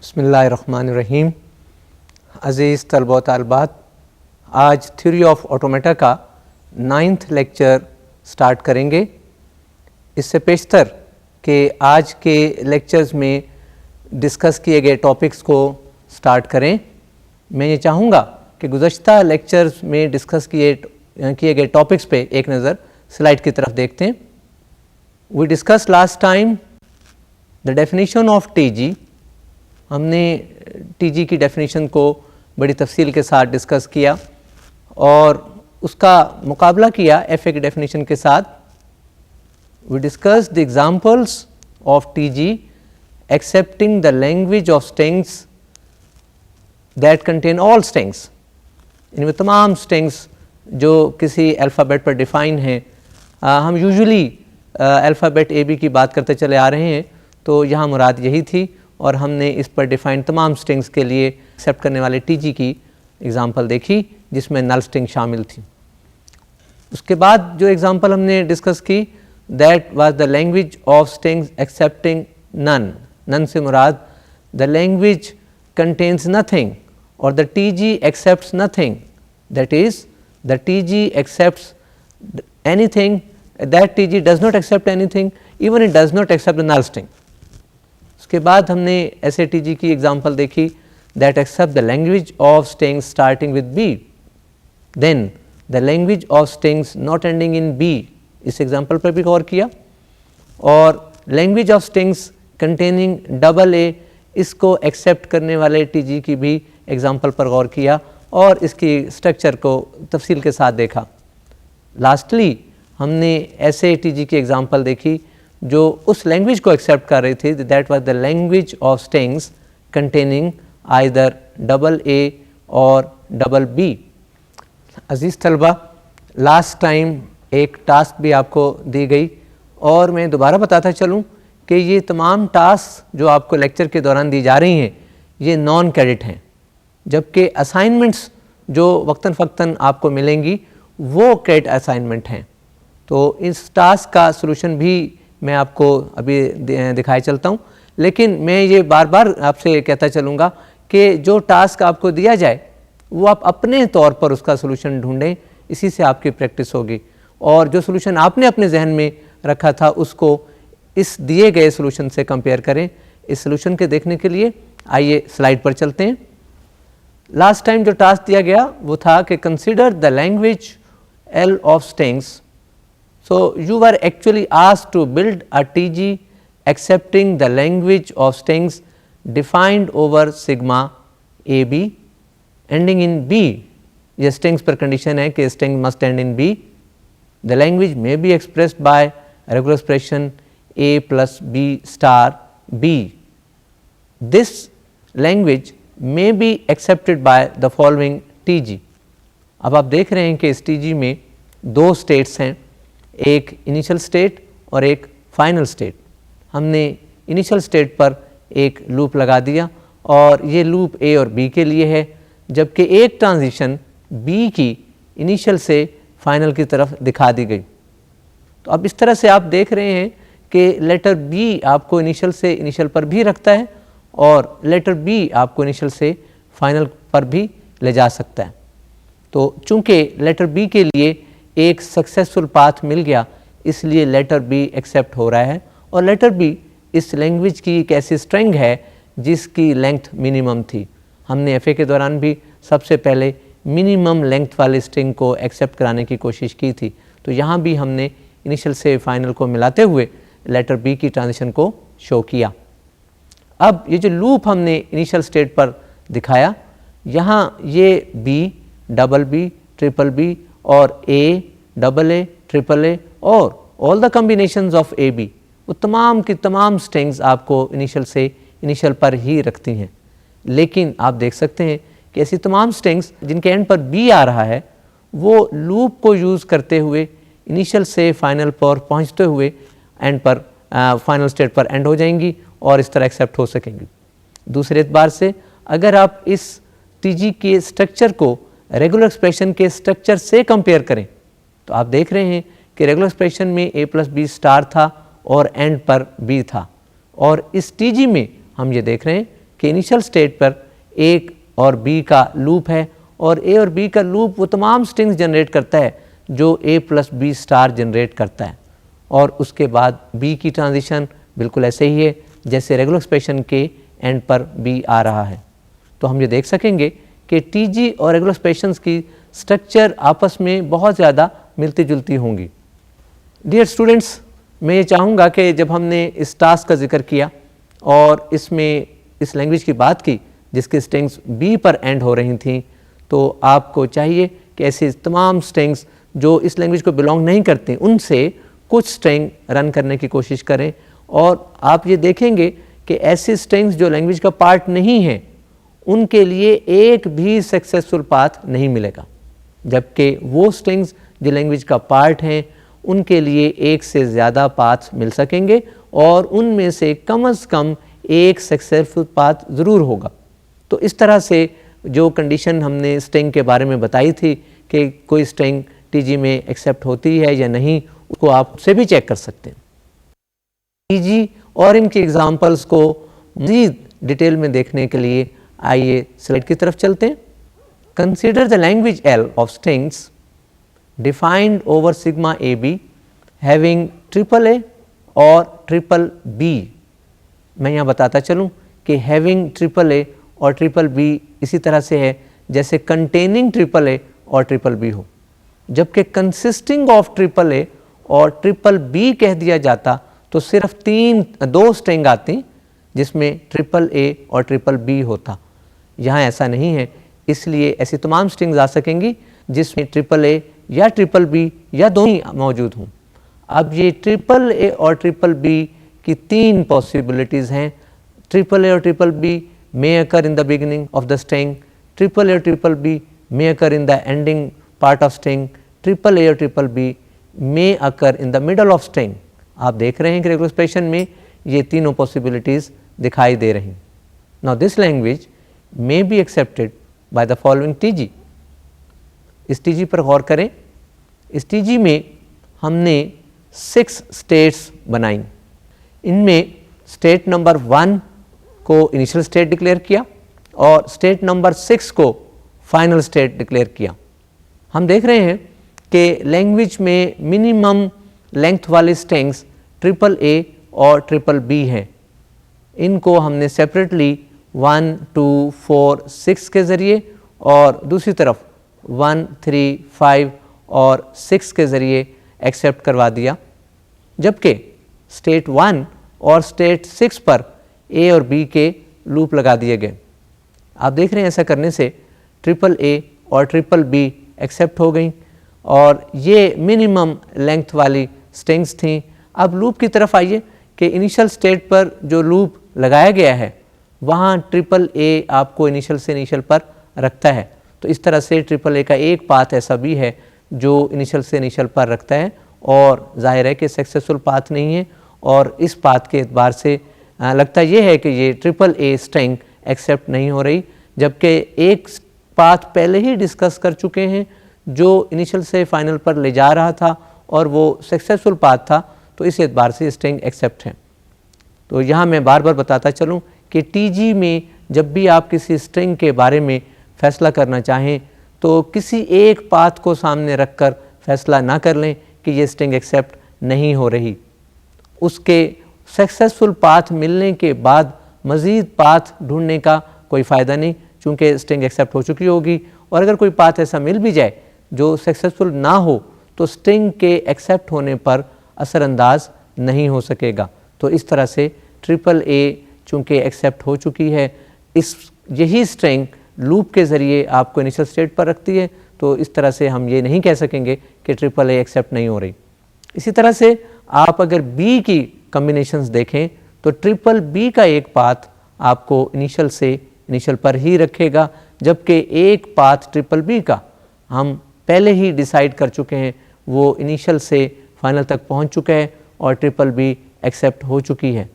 बिस्मिल्लाहिर्रहमानिर्रहीम। अज़ीज़ तलबा व तालिबात, आज थ्योरी ऑफ ऑटोमेटा का 9th लेक्चर स्टार्ट करेंगे। इससे पेशतर कि आज के लेक्चर्स में डिस्कस किए गए टॉपिक्स को स्टार्ट करें, मैं ये चाहूँगा कि गुज़श्ता लेक्चर्स में डिस्कस किए गए टॉपिक्स पे एक नज़र स्लाइड की तरफ देखते हैं। We discuss last time the definition of TG. हमने टीजी की डेफिनेशन को बड़ी तफसील के साथ डिस्कस किया और उसका मुकाबला किया एफए की डेफिनेशन के साथ। We discuss the examples of TG accepting the language of strings that contain all strings. इनमें तमाम स्ट्रिंग्स जो किसी अल्फ़ाबेट पर डिफ़ाइन हैं। हम यूजुअली अल्फ़ाबेट ए बी की बात करते चले आ रहे हैं, तो यहाँ मुराद यही थी और हमने इस पर डिफ़ाइन तमाम स्ट्रिंग्स के लिए एक्सेप्ट करने वाले टीजी की एग्ज़ाम्पल देखी जिसमें नल स्ट्रिंग शामिल थी। उसके बाद जो एग्ज़ाम्पल हमने डिस्कस की, that was the language of strings accepting none. None से मुराद द लैंग्वेज कंटेन्स नथिंग और the TG accepts nothing, that is the TG accepts anything, that TG does not accept anything, even it does not accept the null string. उसके बाद हमने ऐसे TG की example देखी, that accept the language of strings starting with b, then the language of strings not ending in B. इस example पर भी गौर किया। और language of strings containing double A, इसको एक्सेप्ट करने वाले टीजी की भी एग्जांपल पर गौर किया और इसकी स्ट्रक्चर को तफसील के साथ देखा। लास्टली हमने ऐसे टीजी की एग्जांपल देखी जो उस लैंग्वेज को एक्सेप्ट कर रही थी, that was the language of strings containing either double A और डबल बी। अजीज़ तलबा, लास्ट टाइम एक टास्क भी आपको दी गई और मैं दोबारा बताता चलूँ कि ये तमाम टास्क जो आपको लेक्चर के दौरान दी जा रही हैं ये नॉन क्रेडिट हैं, जबकि असाइनमेंट्स जो वक्तन फ़क्तन आपको मिलेंगी वो क्रेडिट असाइनमेंट हैं। तो इस टास्क का सलूशन भी मैं आपको अभी दिखाए चलता हूँ, लेकिन मैं ये बार बार आपसे कहता चलूँगा कि जो टास्क आपको दिया जाए वो आप अपने तौर पर उसका सलूशन ढूंढें, इसी से आपकी प्रैक्टिस होगी। और जो सलूशन आपने अपने जहन में रखा था उसको इस दिए गए सलूशन से कंपेयर करें। इस सलूशन के देखने के लिए आइए स्लाइड पर चलते हैं। लास्ट टाइम जो टास्क दिया गया वो था कि consider the language L of strings. So you were actually asked to build a TG accepting the language of strings defined over sigma AB ending in B. ये strings पर condition है कि string must end in B. The language may be expressed by regular expression A plus B star B. This language may be accepted by the following TG. अब आप देख रहे हैं कि इस TG में दो states हैं, एक इनिशियल स्टेट और एक फाइनल स्टेट। हमने इनिशियल स्टेट पर एक लूप लगा दिया और ये लूप ए और बी के लिए है, जबकि एक ट्रांजिशन बी की इनिशियल से फाइनल की तरफ दिखा दी गई। तो अब इस तरह से आप देख रहे हैं कि लेटर बी आपको इनिशियल से इनिशियल पर भी रखता है और लेटर बी आपको इनिशियल से फाइनल पर भी ले जा सकता है। तो चूंकि लेटर बी के लिए एक सक्सेसफुल पाथ मिल गया, इसलिए लेटर बी एक्सेप्ट हो रहा है और लेटर बी इस लैंग्वेज की एक ऐसी स्ट्रिंग है जिसकी लेंथ मिनिमम थी। हमने एफए के दौरान भी सबसे पहले मिनिमम लेंथ वाली स्ट्रिंग को एक्सेप्ट कराने की कोशिश की थी, तो यहाँ भी हमने इनिशियल से फाइनल को मिलाते हुए लेटर बी की ट्रांजिशन को शो किया। अब ये जो लूप हमने इनिशियल स्टेट पर दिखाया, यहाँ ये b, double b, triple b और ए, डबल ए, ट्रिपल ए और all the combinations of a b, वो तमाम की तमाम स्ट्रिंग्स आपको इनिशियल से इनिशियल पर ही रखती हैं। लेकिन आप देख सकते हैं कि ऐसी तमाम स्ट्रिंग्स जिनके एंड पर बी आ रहा है वो लूप को यूज़ करते हुए इनिशियल से फाइनल पर पहुंचते हुए एंड पर फाइनल स्टेट पर एंड हो जाएंगी और इस तरह एक्सेप्ट हो सकेंगी। दूसरे एतबार से अगर आप इस टीजी के स्ट्रक्चर को रेगुलर एक्सप्रेशन के स्ट्रक्चर से कंपेयर करें तो आप देख रहे हैं कि रेगुलर एक्सप्रेशन में ए प्लस बी स्टार था और एंड पर बी था, और इस टीजी में हम ये देख रहे हैं कि इनिशियल स्टेट पर A और B का लूप है और A और B का लूप वो तमाम स्ट्रिंग्स जनरेट करता है जो A plus B star generate करता है, और उसके बाद B की ट्रांजिशन बिल्कुल ऐसे ही है जैसे रेगुलर एक्सप्रेशन के एंड पर B आ रहा है। तो हम ये देख सकेंगे कि TG और रेगुलर एक्सप्रेशंस की स्ट्रक्चर आपस में बहुत ज़्यादा मिलती जुलती होंगी। डियर स्टूडेंट्स, मैं ये चाहूँगा कि जब हमने इस टास्क का जिक्र किया और इसमें इस लैंग्वेज की बात की जिसकी स्ट्रिंग्स B पर एंड हो रही थी, तो आपको चाहिए कि ऐसे तमाम स्ट्रिंग्स जो इस लैंग्वेज को बिलोंग नहीं करती उनसे कुछ स्ट्रिंग रन करने की कोशिश करें, और आप ये देखेंगे कि ऐसी स्ट्रिंग्स जो लैंग्वेज का पार्ट नहीं है उनके लिए एक भी सक्सेसफुल पाथ नहीं मिलेगा, जबकि वो स्ट्रिंग्स जो लैंग्वेज का पार्ट हैं उनके लिए एक से ज़्यादा पाथ मिल सकेंगे और उनमें से कम एक सक्सेसफुल पाथ ज़रूर होगा। तो इस तरह से जो कंडीशन हमने स्ट्रिंग के बारे में बताई थी कि कोई स्ट्रिंग TG में एक्सेप्ट होती है या नहीं, उसको आप उससे भी चेक कर सकते हैं। TG और इनके एग्जांपल्स को मज़ीद डिटेल में देखने के लिए आइए स्लाइड की तरफ चलते हैं। Consider the language L of strings defined over sigma AB having AAA और BBB। मैं यहाँ बताता चलूँ कि हैविंग AAA और BBB इसी तरह से है जैसे कंटेनिंग AAA और BBB हो, जबकि कंसिस्टिंग ऑफ AAA और BBB कह दिया जाता तो सिर्फ दो स्ट्रिंग आती जिसमें AAA और BBB होता। यहाँ ऐसा नहीं है, इसलिए ऐसी तमाम स्ट्रिंग्स आ सकेंगी जिसमें AAA या BBB या दोनों मौजूद हों। अब ये AAA और BBB की 3 पॉसिबिलिटीज़ हैं। AAA और BBB may occur in the beginning of the string, AAA और BBB may occur in the ending part of string, AAA और BBB may occur in the middle of string। आप देख रहे हैं कि रेगुलर एक्सप्रेशन में ये तीनों पॉसिबिलिटीज़ दिखाई दे रही। Now this language may be accepted by the following TG। इस TG पर गौर करें। इस TG में हमने 6 स्टेट्स बनाई। इनमें स्टेट नंबर 1 को इनिशियल स्टेट डिक्लेयर किया और स्टेट नंबर 6 को फाइनल स्टेट डिक्लेयर किया। हम देख रहे हैं कि लैंग्वेज में मिनिमम लेंथ वाली स्ट्रिंग्स AAA और BBB हैं। इनको हमने सेपरेटली 1, 2, 4, 6 के ज़रिए और दूसरी तरफ 1, 3, 5 और 6 के ज़रिए एक्सेप्ट करवा दिया, जबकि स्टेट 1 और स्टेट 6 पर A और B के लूप लगा दिए गए। आप देख रहे हैं ऐसा करने से AAA और BBB एक्सेप्ट हो गई और ये मिनिमम लेंथ वाली स्ट्रिंग्स थी। अब लूप की तरफ आइए कि इनिशियल स्टेट पर जो लूप लगाया गया है वहाँ AAA आपको इनिशियल से इनिशियल पर रखता है। तो इस तरह से AAA का एक पाथ ऐसा भी है जो इनिशियल से इनिशियल पर रखता है और जाहिर है कि सक्सेसफुल पाथ नहीं है, और इस पाथ के एतबार से लगता ये है कि ये AAA स्ट्रिंग एक्सेप्ट नहीं हो रही, जबकि एक पाथ पहले ही डिस्कस कर चुके हैं जो इनिशियल से फाइनल पर ले जा रहा था और वो सक्सेसफुल पाथ था, तो इस एतबार से स्ट्रिंग एक्सेप्ट है। तो यहाँ मैं बार बार बताता चलूँ कि TG में जब भी आप किसी स्ट्रिंग के बारे में फैसला करना चाहें तो किसी एक पाथ को सामने रखकर फैसला ना कर लें कि ये स्ट्रिंग एक्सेप्ट नहीं हो रही। उसके सक्सेसफुल पाथ मिलने के बाद मज़ीद पाथ ढूंढने का कोई फ़ायदा नहीं, चूँकि स्ट्रिंग एक्सेप्ट हो चुकी होगी, और अगर कोई पाथ ऐसा मिल भी जाए जो सक्सेसफुल ना हो तो स्ट्रिंग के एक्सेप्ट होने पर असरअंदाज नहीं हो सकेगा। तो इस तरह से AAA चूँकि एक्सेप्ट हो चुकी है, यही स्ट्रिंग लूप के ज़रिए आपको इनिशियल स्टेट पर रखती है, तो इस तरह से हम ये नहीं कह सकेंगे कि AAA एक्सेप्ट नहीं हो रही। इसी तरह से आप अगर B की कम्बिनेशंस देखें तो BBB का एक पाथ आपको इनिशियल से इनिशियल पर ही रखेगा, जबकि एक पाथ BBB का हम पहले ही डिसाइड कर चुके हैं, वो इनिशियल से फाइनल तक पहुंच चुका है और BBB एक्सेप्ट हो चुकी है।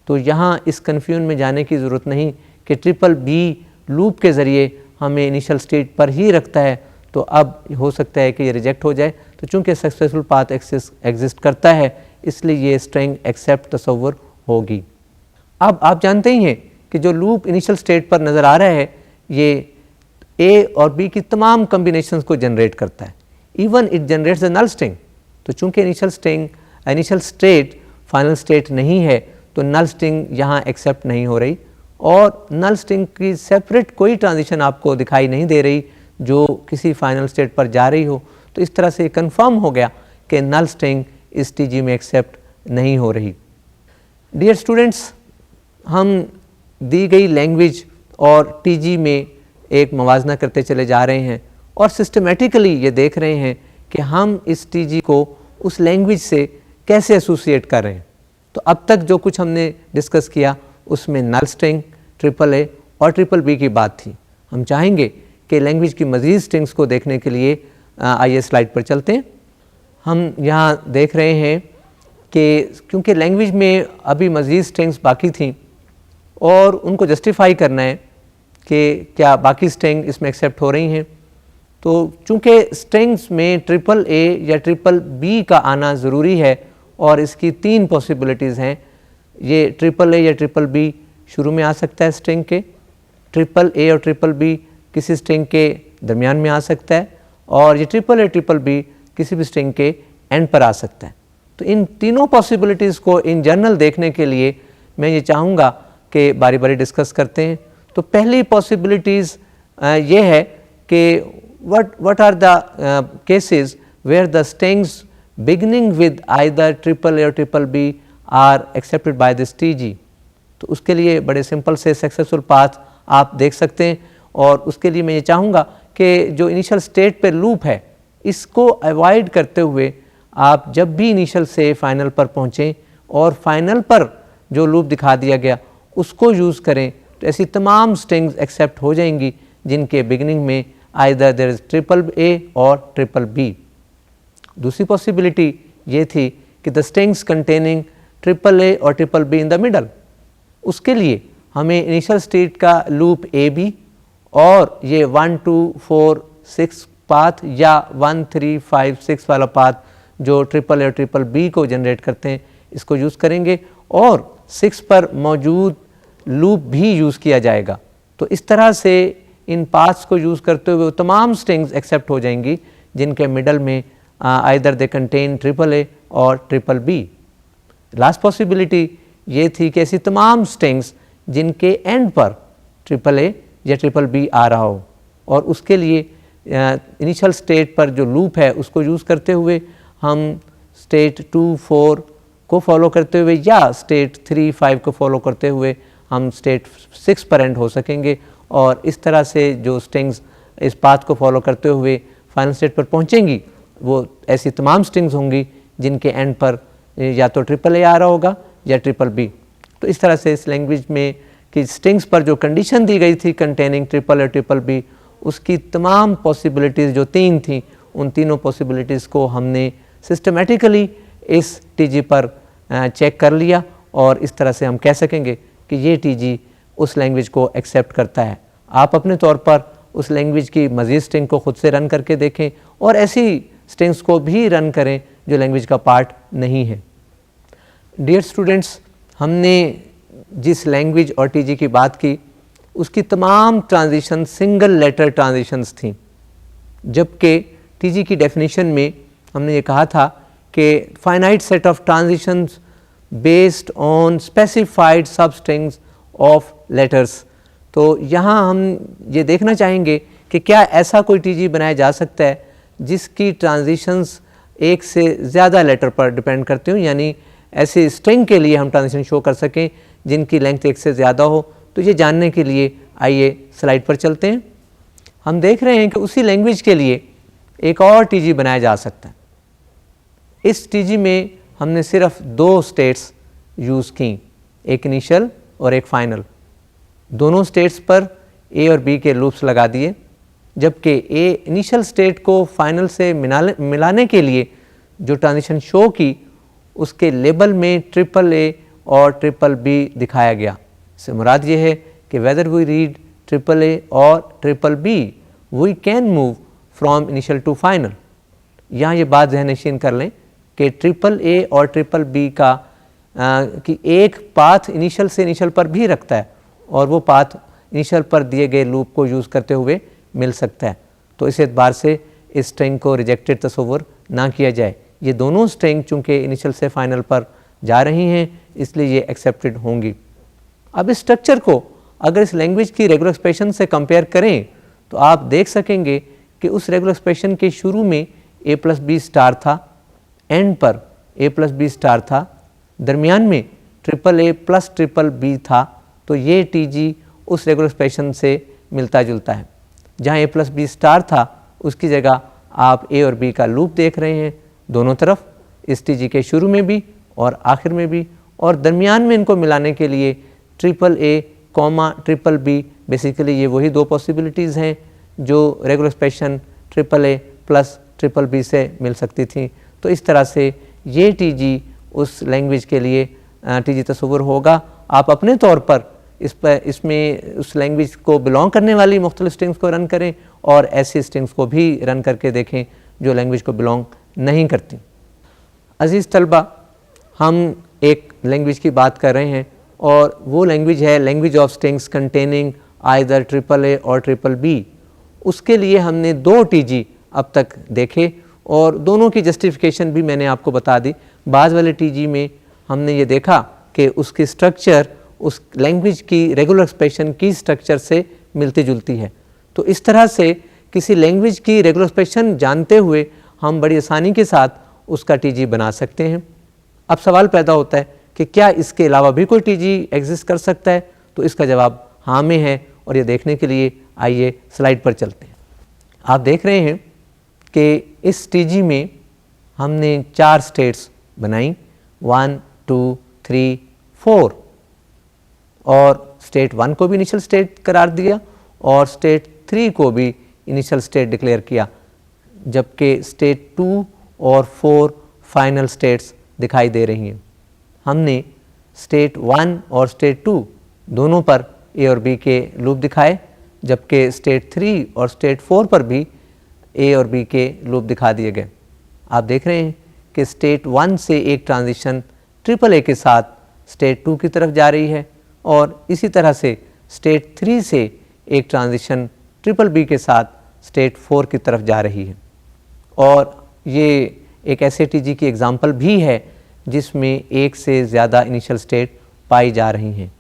तो यहाँ इस कन्फ्यूजन में जाने की ज़रूरत नहीं कि BBB लूप के ज़रिए हमें इनिशियल स्टेट पर ही रखता है, तो अब हो सकता है कि ये रिजेक्ट हो जाए। तो चूँकि सक्सेसफुल पाथ एग्जिस्ट करता है, इसलिए ये स्ट्रिंग एक्सेप्ट तस्वर होगी। अब आप जानते ही हैं कि जो लूप इनिशियल स्टेट पर नज़र आ रहा है ये ए और बी की तमाम कम्बिनेशंस को जनरेट करता है, even it generates the null string. तो चूंकि इनिशियल स्टेट फाइनल स्टेट नहीं है तो नल स्ट्रिंग यहाँ एक्सेप्ट नहीं हो रही और नल स्ट्रिंग की सेपरेट कोई ट्रांजिशन आपको दिखाई नहीं दे रही जो किसी फाइनल स्टेट पर जा रही हो। तो इस तरह से कंफर्म हो गया कि नल स्ट्रिंग इस टीजी में एक्सेप्ट नहीं हो रही। डियर स्टूडेंट्स, हम दी गई लैंग्वेज और टीजी में एक मवाजना करते चले जा रहे हैं और सिस्टमेटिकली ये देख रहे हैं कि हम इस टीजी को उस लैंग्वेज से कैसे एसोसिएट कर रहे हैं। तो अब तक जो कुछ हमने डिस्कस किया उसमें नल स्ट्रिंग, ट्रिपल ए और ट्रिपल बी की बात थी। हम चाहेंगे कि लैंग्वेज की मज़ीद स्ट्रिंग्स को देखने के लिए आइए स्लाइड पर चलते हैं। हम यहाँ देख रहे हैं कि क्योंकि लैंग्वेज में अभी मज़ीद स्ट्रिंग्स बाकी थी और उनको जस्टिफाई करना है कि क्या बाकी स्ट्रिंग इसमें एक्सेप्ट हो रही हैं। तो चूँकि स्ट्रिंग्स में ट्रिपल ए या ट्रिपल बी का आना ज़रूरी है और इसकी 3 पॉसिबिलिटीज़ हैं। ये ट्रिपल ए या ट्रिपल बी शुरू में आ सकता है स्ट्रिंग के, ट्रिपल ए और ट्रिपल बी किसी स्ट्रिंग के दरमियान में आ सकता है और ये ट्रिपल ए ट्रिपल बी किसी भी स्ट्रिंग के एंड पर आ सकता है। तो इन तीनों पॉसिबिलिटीज़ को इन जनरल देखने के लिए मैं ये चाहूँगा कि बारी बारी डिस्कस करते हैं। तो पहली पॉसिबिलिटीज़ ये है कि what are the cases where the strings beginning with either triple A or triple B are accepted by this TG। तो उसके लिए बड़े सिंपल से सक्सेसफुल पाथ आप देख सकते हैं और उसके लिए मैं ये चाहूँगा कि जो इनिशियल स्टेट पे लूप है इसको अवॉइड करते हुए आप जब भी इनिशियल से फाइनल पर पहुँचें और फाइनल पर जो लूप दिखा दिया गया उसको यूज़ करें तो ऐसी तमाम स्ट्रिंग्स एक्सेप्ट हो जाएंगी जिनके बिगिनिंग में आइदर देयर इज ट्रिपल ए और ट्रिपल बी। दूसरी पॉसिबिलिटी ये थी कि द स्ट्रिंग्स कंटेनिंग ट्रिपल ए और triple B in the middle, उसके लिए हमें इनिशियल स्टेट का लूप ए बी और ये 1 2 4 6 पाथ या 1 3 5 6 वाला पाथ जो ट्रिपल ए और ट्रिपल बी को जनरेट करते हैं इसको यूज़ करेंगे और 6 पर मौजूद लूप भी यूज़ किया जाएगा। तो इस तरह से इन पाथ्स को यूज़ करते हुए तमाम स्ट्रिंग्स एक्सेप्ट हो जाएंगी जिनके मिडल में आइदर दे कंटेन ट्रिपल ए और ट्रिपल बी। लास्ट पॉसिबिलिटी ये थी कि ऐसी तमाम स्ट्रिंग्स जिनके एंड पर ट्रिपल ए या ट्रिपल बी आ रहा हो और उसके लिए इनिशियल स्टेट पर जो लूप है उसको यूज़ करते हुए हम स्टेट 2 4 को फॉलो करते हुए या स्टेट 3 5 को फॉलो करते हुए हम स्टेट 6 पर एंड हो सकेंगे और इस तरह से जो स्ट्रिंग्स इस पाथ को फॉलो करते हुए फाइनल स्टेट पर पहुंचेंगी वो ऐसी तमाम स्ट्रिंग्स होंगी जिनके एंड पर या तो ट्रिपल ए आ रहा होगा या ट्रिपल बी। तो इस तरह से इस लैंग्वेज में कि स्ट्रिंग्स पर जो कंडीशन दी गई थी containing triple a triple b उसकी तमाम पॉसिबिलिटीज़ जो 3 थी उन तीनों पॉसिबिलिटीज़ को हमने सिस्टमेटिकली इस टीजी पर चेक कर लिया और इस तरह से हम कह सकेंगे कि ये टीजी उस लैंग्वेज को एक्सेप्ट करता है। आप अपने तौर पर उस लैंग्वेज की मज़ीद स्ट्रिंग को ख़ुद से रन करके देखें और ऐसी स्ट्रिंग्स को भी रन करें जो लैंग्वेज का पार्ट नहीं है। डियर स्टूडेंट्स, हमने जिस लैंग्वेज और टीजी की बात की उसकी तमाम ट्रांजिशन सिंगल लेटर ट्रांजिशंस थी, जबकि टीजी की डेफिनेशन में हमने ये कहा था कि finite set of transitions based on specified सब स्ट्रिंग्स ऑफ लेटर्स। तो यहाँ हम ये देखना चाहेंगे कि क्या ऐसा कोई टीजी बनाया जा सकता है जिसकी ट्रांजिशंस एक से ज़्यादा लेटर पर डिपेंड करते हो, यानी ऐसे स्ट्रिंग के लिए हम ट्रांजिशन शो कर सकें जिनकी लेंथ एक से ज़्यादा हो। तो ये जानने के लिए आइए स्लाइड पर चलते हैं। हम देख रहे हैं कि उसी लैंग्वेज के लिए एक और टीजी बनाया जा सकता है। इस टीजी में हमने सिर्फ 2 स्टेट्स यूज़ की, एक इनिशियल और एक फाइनल। दोनों स्टेट्स पर ए और बी के लूप्स लगा दिए, जबकि ए इनिशियल स्टेट को फाइनल से मिलाने के लिए जो ट्रांजिशन शो की उसके लेबल में ट्रिपल ए और ट्रिपल बी दिखाया गया। इससे मुराद ये है कि वेदर वी रीड ट्रिपल ए और triple B we can move from initial to final. यहाँ ये बात ज़हन-नशीन कर लें कि ट्रिपल ए और ट्रिपल बी का कि एक पाथ इनिशियल से इनिशियल पर भी रखता है और वो पाथ इनिशियल पर दिए गए लूप को यूज़ करते हुए मिल सकता है। तो इस एतबार से इस स्ट्रिंग को रिजेक्टेड तस्वुर ना किया जाए। ये दोनों स्ट्रिंग चूँकि इनिशियल से फाइनल पर जा रही हैं इसलिए ये एक्सेप्टेड होंगी। अब इस स्ट्रक्चर को अगर इस लैंग्वेज की रेगुलर एक्सप्रेशन से कंपेयर करें तो आप देख सकेंगे कि उस रेगुलर एक्सप्रेशन के शुरू में a प्लस बी स्टार था, एंड पर a प्लस बी स्टार था, दरमियान में triple a plus triple b था। तो ये TG उस रेगुलर एक्सप्रेशन से मिलता जुलता है। जहाँ a प्लस बी स्टार था उसकी जगह आप a और b का लूप देख रहे हैं दोनों तरफ, इस TG के शुरू में भी और आखिर में भी, और दरमियान में इनको मिलाने के लिए triple a comma triple b, basically ये वही दो पॉसिबिलिटीज़ हैं जो regular expression triple a plus triple b से मिल सकती थी। तो इस तरह से ये TG उस लैंग्वेज के लिए TG तस्वुर होगा। आप अपने तौर पर इसमें उस लैंग्वेज को बिलोंग करने वाली मुख्तलिफ स्ट्रिंग्स को रन करें और ऐसी स्ट्रिंग्स को भी रन करके देखें जो लैंग्वेज को बिलोंग नहीं करती। अज़ीज़ तलबा, हम एक लैंग्वेज की बात कर रहे हैं और वो लैंग्वेज है language of strings containing either triple a और ट्रिपल b। उसके लिए हमने दो TG अब तक देखे और दोनों की जस्टिफिकेशन भी मैंने आपको बता दी। बाज़ वाले TG में हमने ये देखा कि उसकी स्ट्रक्चर उस लैंग्वेज की रेगुलर एक्सप्रेशन की स्ट्रक्चर से मिलती जुलती है। तो इस तरह से किसी लैंग्वेज की रेगुलर एक्सप्रेशन जानते हुए हम बड़ी आसानी के साथ उसका TG बना सकते हैं। अब सवाल पैदा होता है कि क्या इसके अलावा भी कोई TG एग्जिस्ट कर सकता है? तो इसका जवाब हाँ में है और ये देखने के लिए आइए स्लाइड पर चलते हैं। आप देख रहे हैं कि इस TG में हमने 4 स्टेट्स बनाई, 1 2 3 4, और स्टेट 1 को भी इनिशियल स्टेट करार दिया और स्टेट 3 को भी इनिशियल स्टेट डिक्लेयर किया, जबकि स्टेट 2 और 4 फाइनल स्टेट्स दिखाई दे रही हैं। हमने स्टेट 1 और स्टेट 2 दोनों पर a और b के लूप दिखाए, जबकि स्टेट 3 और स्टेट 4 पर भी a और b के लूप दिखा दिए गए। आप देख रहे हैं कि स्टेट 1 से एक ट्रांजिशन ट्रिपल a के साथ स्टेट 2 की तरफ जा रही है और इसी तरह से स्टेट 3 से एक ट्रांजिशन ट्रिपल b के साथ स्टेट 4 की तरफ जा रही है। और ये एक ऐसे TG की एग्ज़ाम्पल भी है जिसमें एक से ज़्यादा इनिशियल स्टेट पाई जा रही हैं।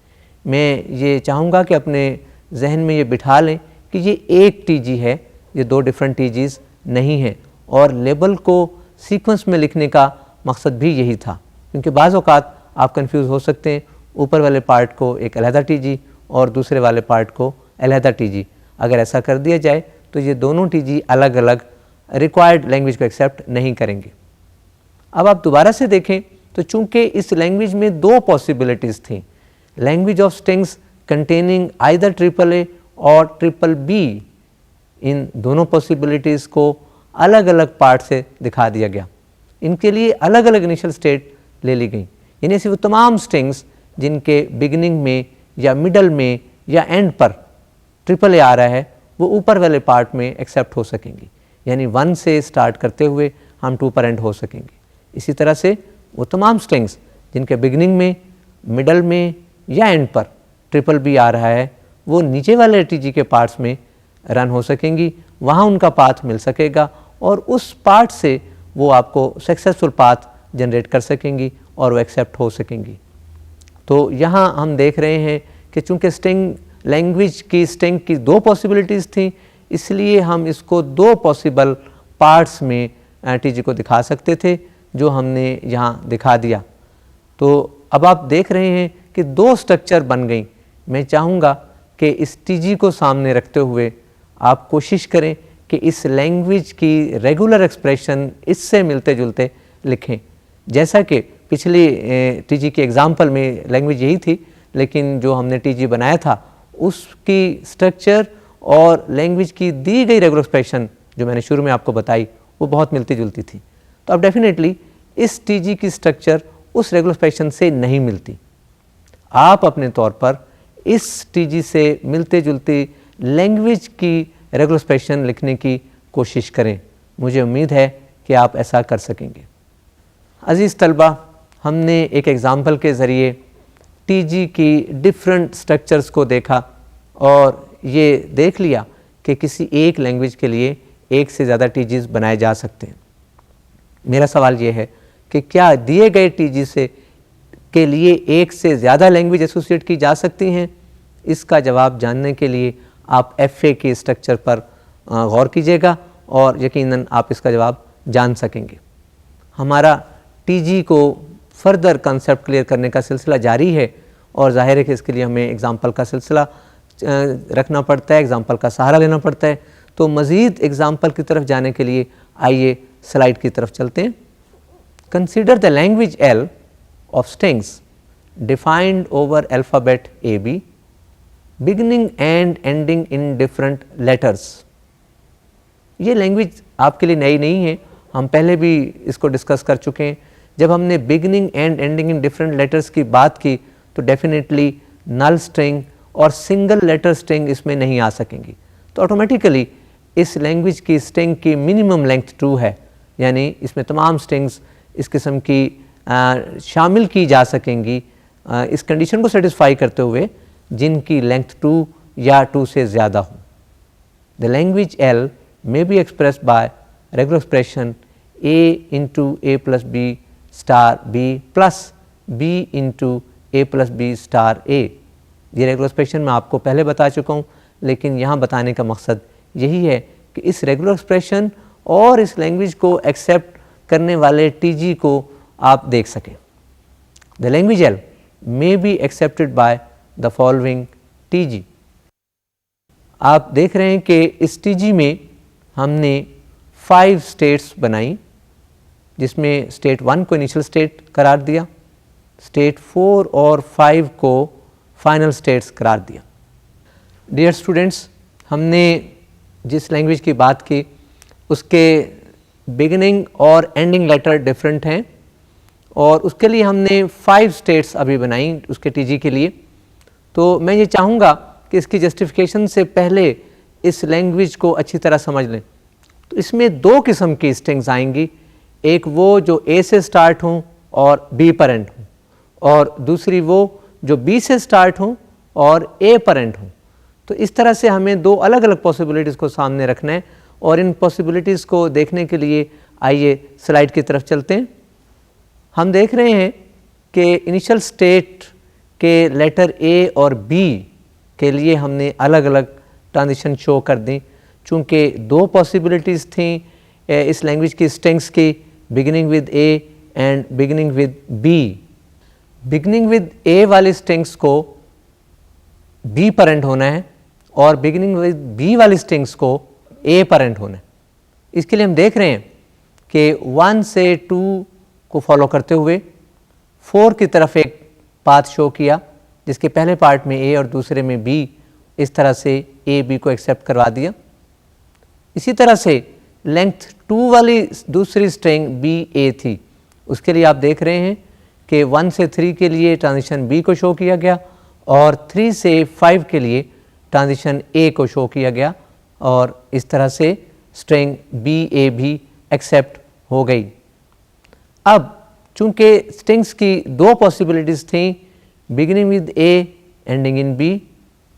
मैं ये चाहूँगा कि अपने जहन में ये बिठा लें कि ये एक TG है, ये दो डिफरेंट TGs नहीं हैं, और लेबल को सीक्वेंस में लिखने का मकसद भी यही था, क्योंकि बाज़ औक़ात आप कंफ्यूज हो सकते हैं, ऊपर वाले पार्ट को एक अलहदा TG और दूसरे वाले पार्ट को अलहदा TG। अगर ऐसा कर दिया जाए तो ये दोनों TG अलग अलग रिक्वायर्ड लैंग्वेज को एक्सेप्ट नहीं करेंगे। अब आप दोबारा से देखें तो चूंकि इस लैंग्वेज में दो पॉसिबिलिटीज़ थी, language of strings containing either triple a और ट्रिपल b, इन दोनों पॉसिबिलिटीज़ को अलग अलग पार्ट से दिखा दिया गया। इनके लिए अलग अलग इनिशियल स्टेट ले ली गई, यानी ऐसी वो तमाम स्ट्रिंग्स जिनके बिगिनिंग में या मिडल में या एंड पर ट्रिपल a आ रहा है वो ऊपर वाले पार्ट में एक्सेप्ट हो सकेंगी, यानी 1 से स्टार्ट करते हुए हम 2 पर एंड हो सकेंगे। इसी तरह से वो तमाम स्ट्रिंग्स जिनके बिगिनिंग में, मिडल में या एंड पर ट्रिपल b आ रहा है वो नीचे वाले TG के पार्ट्स में रन हो सकेंगी, वहाँ उनका पाथ मिल सकेगा और उस पार्ट से वो आपको सक्सेसफुल पाथ जनरेट कर सकेंगी और वो एक्सेप्ट हो सकेंगी। तो यहाँ हम देख रहे हैं कि चूँकि स्ट्रिंग लैंग्वेज की स्ट्रिंग की दो पॉसिबिलिटीज़ थी, इसलिए हम इसको दो पॉसिबल पार्ट्स में TG को दिखा सकते थे, जो हमने यहाँ दिखा दिया। तो अब आप देख रहे हैं कि दो स्ट्रक्चर बन गई। मैं चाहूँगा कि इस TG को सामने रखते हुए आप कोशिश करें कि इस लैंग्वेज की रेगुलर एक्सप्रेशन इससे मिलते जुलते लिखें। जैसा कि पिछली TG की एग्ज़ाम्पल में लैंग्वेज यही थी, लेकिन जो हमने TG बनाया था उसकी स्ट्रक्चर और लैंग्वेज की दी गई रेगुलर एक्सप्रेशन जो मैंने शुरू में आपको बताई वो बहुत मिलती जुलती थी। तो अब डेफिनेटली इस TG की स्ट्रक्चर उस रेगुलर एक्सप्रेशन से नहीं मिलती। आप अपने तौर पर इस TG से मिलते जुलती लैंग्वेज की रेगुलर एक्सप्रेशन लिखने की कोशिश करें। मुझे उम्मीद है कि आप ऐसा कर सकेंगे। अज़ीज़ तलबा, हमने एक एग्ज़ाम्पल के ज़रिए टीजी की डिफरेंट स्ट्रक्चर्स को देखा और ये देख लिया कि किसी एक लैंग्वेज के लिए एक से ज़्यादा टीजीज़ बनाए जा सकते हैं। मेरा सवाल ये है कि क्या दिए गए टीजी से के लिए एक से ज़्यादा लैंग्वेज एसोसिएट की जा सकती हैं? इसका जवाब जानने के लिए आप एफए के स्ट्रक्चर पर गौर कीजिएगा और यकीनन आप इसका जवाब जान सकेंगे। हमारा टीजी को फर्दर कंसेप्ट क्लियर करने का सिलसिला जारी है और जाहिर है कि इसके लिए हमें एग्जाम्पल का सिलसिला रखना पड़ता है, एग्जाम्पल का सहारा लेना पड़ता है। तो मज़ीद एग्जाम्पल की तरफ जाने के लिए आइए स्लाइड की तरफ चलते हैं। Consider the language L of strings defined over alphabet a b beginning and ending in different letters. ये लैंग्वेज आपके लिए नई नहीं है, हम पहले भी इसको डिस्कस कर चुके हैं। जब हमने beginning and ending in different letters की बात की तो डेफिनेटली नल स्ट्रिंग और सिंगल लेटर स्ट्रिंग इसमें नहीं आ सकेंगी। तो ऑटोमेटिकली इस लैंग्वेज की स्ट्रिंग की मिनिमम लेंथ 2 है, यानी इसमें तमाम स्ट्रिंग्स इस किस्म की शामिल की जा सकेंगी इस कंडीशन को सेटिस्फाई करते हुए जिनकी लेंथ 2 या 2 से ज़्यादा हो। The language L may be expressed by regular expression a into a plus b star b plus b into a plus b star a। ये रेगुलर एक्सप्रेशन मैं आपको पहले बता चुका हूँ, लेकिन यहाँ बताने का मकसद यही है कि इस रेगुलर एक्सप्रेशन और इस लैंग्वेज को एक्सेप्ट करने वाले टीजी को आप देख सकें। The language L may be accepted by the following TG. आप देख रहे हैं कि इस टीजी में हमने 5 स्टेट्स बनाई, जिसमें स्टेट 1 को इनिशियल स्टेट करार दिया, स्टेट 4 और 5 को फाइनल स्टेट्स करार दिया। डियर स्टूडेंट्स, हमने जिस लैंग्वेज की बात की उसके बिगिनिंग और एंडिंग लेटर डिफरेंट हैं और उसके लिए हमने 5 स्टेट्स अभी बनाई उसके टीजी के लिए। तो मैं ये चाहूँगा कि इसकी जस्टिफिकेशन से पहले इस लैंग्वेज को अच्छी तरह समझ लें। तो इसमें 2 किस्म की स्ट्रिंग्स आएंगी, एक वो जो ए से स्टार्ट हों और बी पर एंड हों, और दूसरी वो जो बी से स्टार्ट हों और ए पर एंड हों। तो इस तरह से हमें 2 अलग अलग पॉसिबिलिटीज़ को सामने रखना है और इन पॉसिबिलिटीज़ को देखने के लिए आइए स्लाइड की तरफ चलते हैं। हम देख रहे हैं कि इनिशियल स्टेट के लेटर ए और बी के लिए हमने अलग अलग ट्रांजिशन शो कर दी। चूँकि 2 पॉसिबिलिटीज़ थी इस लैंग्वेज की स्ट्रिंग्स की, beginning with A and beginning with B. Beginning with A वाली स्ट्रिंग्स को बी पर एंड होना है और बिगिनिंग विद बी वाली स्ट्रिंग्स को ए पर एंड होना है। इसके लिए हम देख रहे हैं कि 1 से 2 को फॉलो करते हुए 4 की तरफ एक पाथ शो किया, जिसके पहले पार्ट में ए और दूसरे में बी, इस तरह से ए बी को एक्सेप्ट करवा दिया। इसी तरह से लेंथ 2 वाली दूसरी स्ट्रिंग बी ए थी, उसके लिए आप देख रहे हैं कि 1 से 3 के लिए ट्रांजिशन बी को शो किया गया और 3 से 5 के लिए ट्रांजिशन ए को शो किया गया और इस तरह से स्ट्रिंग बी ए भी एक्सेप्ट हो गई। अब चूंकि स्ट्रिंग्स की 2 पॉसिबिलिटीज़ थी, beginning with A ending in B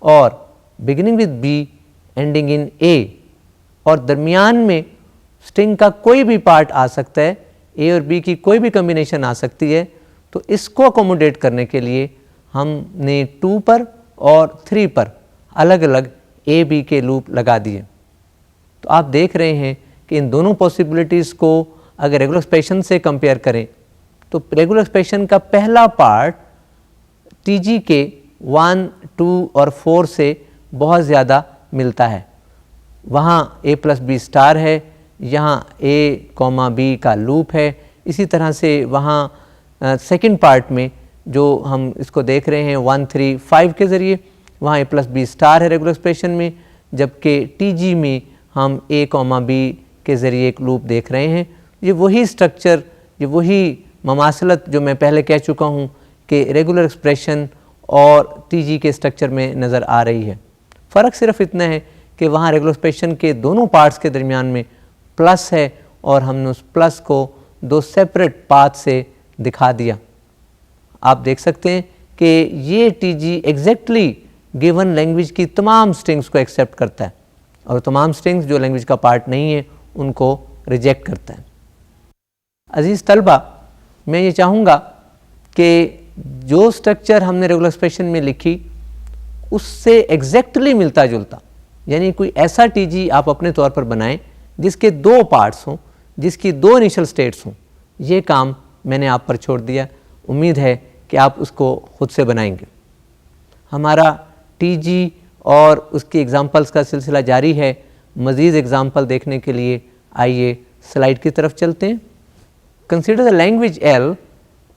और beginning with B ending in ए, और दरमियान में स्ट्रिंग का कोई भी पार्ट आ सकता है, ए और बी की कोई भी कम्बिनेशन आ सकती है। तो इसको अकोमोडेट करने के लिए हमने 2 पर और 3 पर अलग अलग ए बी के लूप लगा दिए। तो आप देख रहे हैं कि इन दोनों पॉसिबिलिटीज़ को अगर रेगुलर एक्सप्रेशन से कंपेयर करें तो रेगुलर एक्सप्रेशन का पहला पार्ट टीजी के 1, 2 और 4 से बहुत ज़्यादा मिलता है। वहाँ ए प्लस बी स्टार है, यहाँ ए कॉमा बी का लूप है। इसी तरह से वहाँ सेकंड पार्ट में जो हम इसको देख रहे हैं 1, 3, 5 के ज़रिए, वहाँ ए प्लस बी स्टार है रेगुलर एक्सप्रेशन में, जबकि टीजी में हम ए कॉमा बी के ज़रिए एक लूप देख रहे हैं। ये वही स्ट्रक्चर, ये वही ममासलत जो मैं पहले कह चुका हूँ कि रेगुलर एक्सप्रेशन और टीजी के स्ट्रक्चर में नज़र आ रही है। फ़र्क सिर्फ इतना है कि वहाँ रेगुलर एक्सप्रेशन के दोनों पार्ट्स के दरमियान में प्लस है और हमने उस प्लस को 2 सेपरेट पाथ से दिखा दिया। आप देख सकते हैं कि ये टीजी एग्जैक्टली गिवन लैंग्वेज की तमाम स्ट्रिंग्स को एक्सेप्ट करता है और तमाम स्ट्रिंग्स जो लैंग्वेज का पार्ट नहीं है उनको रिजेक्ट करता है। अजीज़ तलबा, मैं ये चाहूँगा कि जो स्ट्रक्चर हमने रेगुलर एक्सप्रेशन में लिखी उससे एग्जैक्टली मिलता जुलता, यानी कोई ऐसा टीजी आप अपने तौर पर बनाएं जिसके दो पार्ट्स हों, जिसकी दो इनिशियल स्टेट्स हों। ये काम मैंने आप पर छोड़ दिया, उम्मीद है कि आप उसको खुद से बनाएंगे। हमारा टीजी और उसकी एग्जांपल्स का सिलसिला जारी है। मज़ीद एग्जांपल देखने के लिए आइए स्लाइड की तरफ चलते हैं। Consider the language L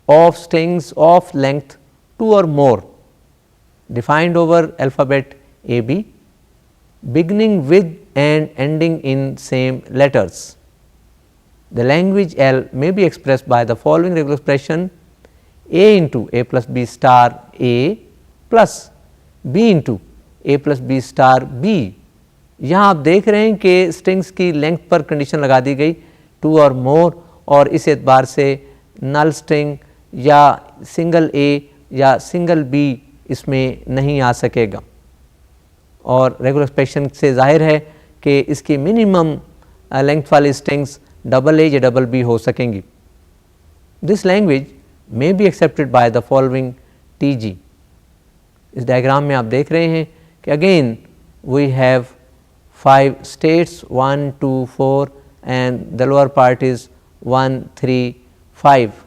of strings of length 2 or more defined over alphabet AB beginning with and ending in same letters. The language L may be expressed by the following regular expression: A into A plus B star A plus B into A plus B star B। यहाँ आप देख रहे हैं कि strings की length पर condition लगा दी गई 2 और मोर, और इस एतबार से नल स्ट्रिंग या सिंगल ए या सिंगल बी इसमें नहीं आ सकेगा। और रेगुलर एक्सप्रेशन से जाहिर है कि इसकी मिनिमम लेंथ वाली स्ट्रिंग्स डबल ए या डबल बी हो सकेंगी। This language may be accepted by the following TG. इस डायग्राम में आप देख रहे हैं कि again we have 5 states 1 2 4 and the lower part is 1 3 5।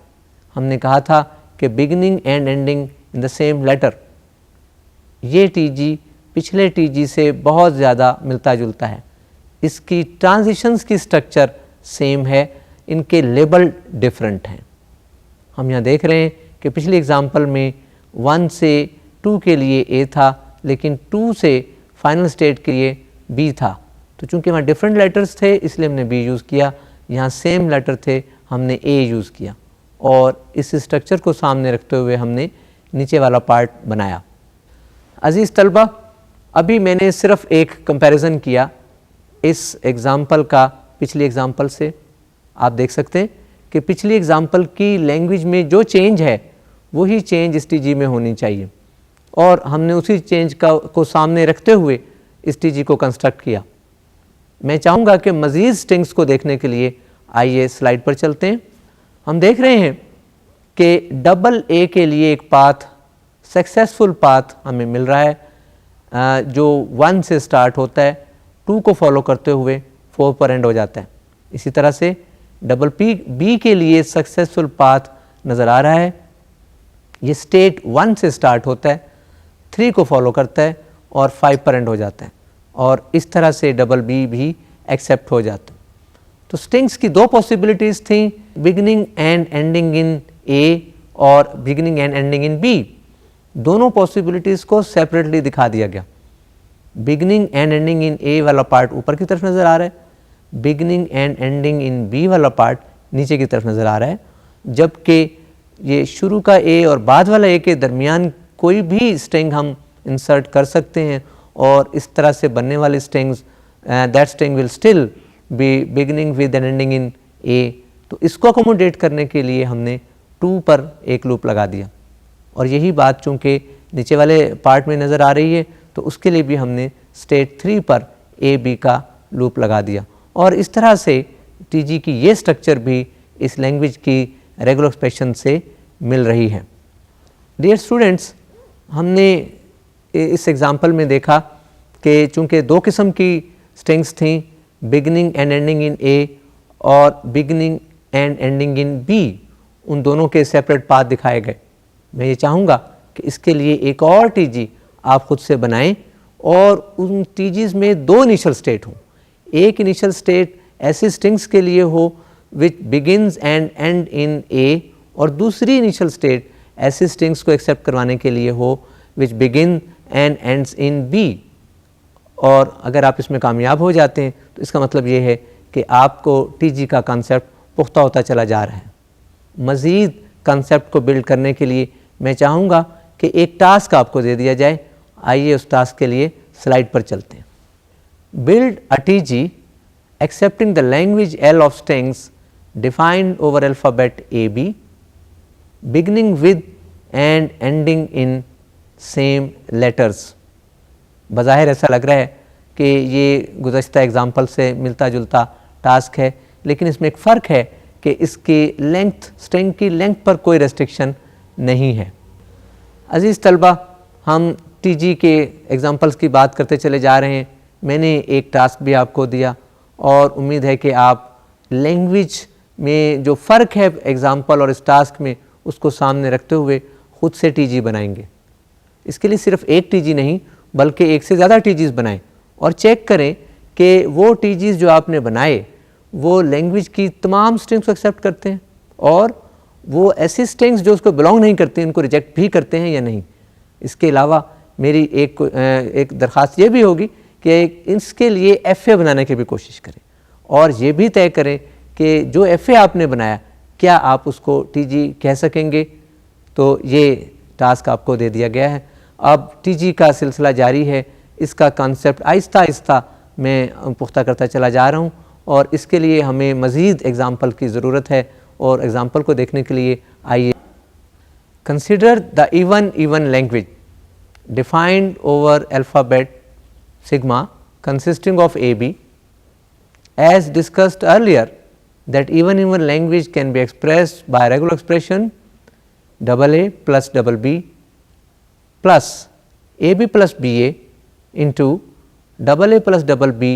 हमने कहा था कि beginning and ending in the same letter, ये टीजी पिछले टीजी से बहुत ज़्यादा मिलता जुलता है। इसकी ट्रांजिशंस की स्ट्रक्चर सेम है, इनके लेबल डिफरेंट हैं। हम यहाँ देख रहे हैं कि पिछली एग्जांपल में 1 से 2 के लिए ए था, लेकिन 2 से फाइनल स्टेट के लिए बी था। तो चूँकि वहाँ डिफरेंट लेटर्स थे इसलिए हमने बी यूज़ किया, यहाँ सेम लेटर थे हमने ए यूज़ किया, और इस स्ट्रक्चर को सामने रखते हुए हमने नीचे वाला पार्ट बनाया। अजीज़ तलबा, अभी मैंने सिर्फ एक कंपैरिजन किया इस एग्ज़ाम्पल का पिछली एग्ज़ाम्पल से। आप देख सकते हैं कि पिछली एग्ज़ाम्पल की लैंग्वेज में जो चेंज है वही चेंज इस टीजी में होनी चाहिए, और हमने उसी चेंज को सामने रखते हुए इस टीजी को कंस्ट्रक्ट किया। मैं चाहूँगा कि मज़ीद स्ट्रिंग्स को देखने के लिए आइए स्लाइड पर चलते हैं। हम देख रहे हैं कि डबल ए के लिए एक पाथ, सक्सेसफुल पाथ हमें मिल रहा है जो 1 से स्टार्ट होता है, 2 को फॉलो करते हुए 4 पर एंड हो जाता है। इसी तरह से डबल बी के लिए सक्सेसफुल पाथ नज़र आ रहा है, ये स्टेट 1 से स्टार्ट होता है, 3 को फॉलो करता है और 5 पर एंड हो जाता है, और इस तरह से डबल बी भी एक्सेप्ट हो जाता है। तो स्ट्रिंग्स की दो पॉसिबिलिटीज़ थी, बिगिनिंग एंड एंडिंग इन ए और beginning and ending in b. दोनों पॉसिबिलिटीज़ को सेपरेटली दिखा दिया गया। Beginning and ending in a वाला पार्ट ऊपर की तरफ नज़र आ रहा है, beginning and ending in b वाला पार्ट नीचे की तरफ नज़र आ रहा है, जबकि ये शुरू का ए और बाद वाला ए के दरमियान कोई भी स्ट्रिंग हम इंसर्ट कर सकते हैं, और इस तरह से बनने वाली strings that string will still be beginning with and ending in A. तो इसको अकोमोडेट करने के लिए हमने 2 पर एक लूप लगा दिया, और यही बात चूँकि नीचे वाले पार्ट में नज़र आ रही है तो उसके लिए भी हमने स्टेट 3 पर ए बी का लूप लगा दिया। और इस तरह से टीजी की ये स्ट्रक्चर भी इस लैंग्वेज की रेगुलर एक्सप्रेशन से मिल रही है। डियर स्टूडेंट्स, हमने इस एग्जांपल में देखा कि चूँकि 2 किस्म की स्ट्रिंग्स थी, बिगिनिंग एंड एंडिंग इन ए और beginning and ending in b, उन दोनों के सेपरेट पाथ दिखाए गए। मैं ये चाहूँगा कि इसके लिए एक और टीजी आप खुद से बनाएं, और उन टीजीज़ में 2 इनिशियल स्टेट हों। एक इनिशियल स्टेट ऐसी स्ट्रिंग्स के लिए हो which begins and end in ए, और दूसरी इनिशियल स्टेट ऐसी स्ट्रिंग्स को एक्सेप्ट करवाने के लिए हो which begin and ends in B. और अगर आप इसमें कामयाब हो जाते हैं तो इसका मतलब ये है कि आपको टीजी का कॉन्सेप्ट पुख्ता होता चला जा रहा है। मज़ीद कॉन्सेप्ट को बिल्ड करने के लिए मैं चाहूँगा कि एक टास्क आपको दे दिया जाए। आइए उस टास्क के लिए स्लाइड पर चलते हैं। Build a TG accepting the language L of strings defined over alphabet a b, beginning with and ending in same letters। बज़ाहिर ऐसा लग रहा है कि ये गुज़श्ता एग्ज़ाम्पल से मिलता जुलता टास्क है, लेकिन इसमें एक फ़र्क है कि इसकी लेंथ, स्ट्रिंग की लेंथ पर कोई रेस्ट्रिक्शन नहीं है। अज़ीज़ तलबा, हम टीजी के एग्ज़ाम्पल्स की बात करते चले जा रहे हैं। मैंने एक टास्क भी आपको दिया और उम्मीद है कि आप लैंग्वेज में जो फ़र्क है एग्ज़ाम्पल और इस टास्क में, उसको सामने रखते हुए ख़ुद से टीजी बनाएंगे। इसके लिए सिर्फ एक टीजी नहीं बल्कि एक से ज़्यादा टीजीज़ बनाएं और चेक करें कि वो टीजीज़ जो आपने बनाए वो लैंग्वेज की तमाम स्ट्रिंग्स को एक्सेप्ट करते हैं और वो ऐसी स्ट्रिंग्स जो उसको बिलोंग नहीं करती उनको रिजेक्ट भी करते हैं या नहीं। इसके अलावा मेरी एक दरख्वास्त ये भी होगी कि इसके लिए FA बनाने की भी कोशिश करें और ये भी तय करें कि जो FA आपने बनाया क्या आप उसको TG कह सकेंगे। तो ये टास्क आपको दे दिया गया है। अब TG का सिलसिला जारी है। इसका कॉन्सेप्ट आहिस्ता आहिस्ता मैं पुख्ता करता चला जा रहा हूँ और इसके लिए हमें मज़ीद एग्ज़ाम्पल की ज़रूरत है और एग्ज़ाम्पल को देखने के लिए आइए। Consider the even language defined over alphabet sigma consisting of AB। As discussed earlier that even language can be expressed by regular expression AA plus BB plus AB plus BA into AA plus BB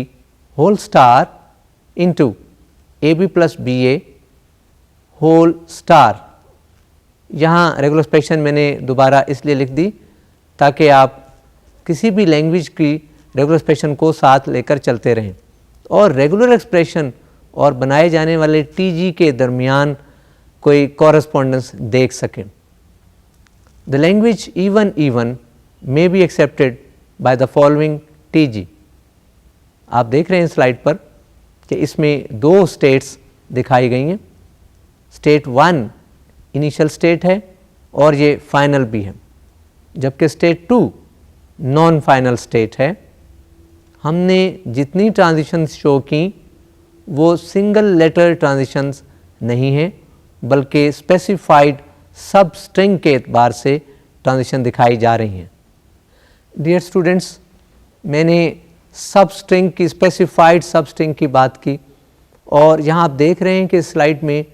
whole star into AB plus BA whole star। यहाँ regular expression मैंने दोबारा इसलिए लिख दी ताकि आप किसी भी language की रेगुलर एक्सप्रेशन को साथ लेकर चलते रहें और रेगुलर एक्सप्रेशन और बनाए जाने वाले टीजी के दरमियान कोई कॉरस्पॉन्डेंस देख सकें। The language even may be accepted by the following TG. आप देख रहे हैं स्लाइड पर कि इसमें दो स्टेट्स दिखाई गई हैं। स्टेट 1 इनिशियल स्टेट है और ये फाइनल भी है, जबकि स्टेट 2 नॉन फाइनल स्टेट है। हमने जितनी ट्रांजिशंस शो की वो सिंगल लेटर ट्रांजिशंस नहीं हैं बल्कि स्पेसिफाइड सब स्ट्रिंग के एतबार से ट्रांजिशन दिखाई जा रही हैं। डियर स्टूडेंट्स, मैंने सब स्ट्रिंग की, स्पेसिफाइड सब स्ट्रिंग की बात की और यहाँ आप देख रहे हैं कि स्लाइड में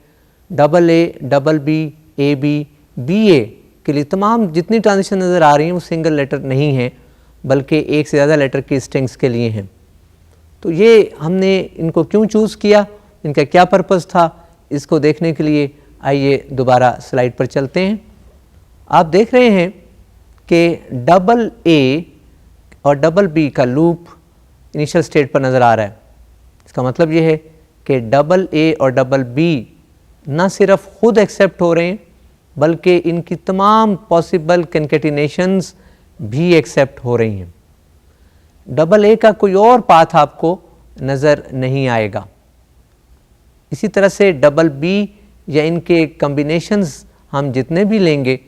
AA, BB, AB, BA के लिए तमाम जितनी ट्रांजिशन नज़र आ रही हैं वो सिंगल लेटर नहीं है बल्कि एक से ज़्यादा लेटर की स्ट्रिंग्स के लिए हैं। तो ये हमने इनको क्यों चूज़ किया, इनका क्या पर्पज़ था, इसको देखने के लिए आइए दोबारा स्लाइड पर चलते हैं। आप देख रहे हैं कि AA और BB का लूप इनिशियल स्टेट पर नज़र आ रहा है। इसका मतलब ये है कि AA और BB न सिर्फ खुद एक्सेप्ट हो रहे हैं बल्कि इनकी तमाम पॉसिबल कंकेटिनेशंस भी एक्सेप्ट हो रही हैं। AA का कोई और पाथ आपको नज़र नहीं आएगा। इसी तरह से BB या इनके कम्बिनेशंस हम जितने भी लेंगे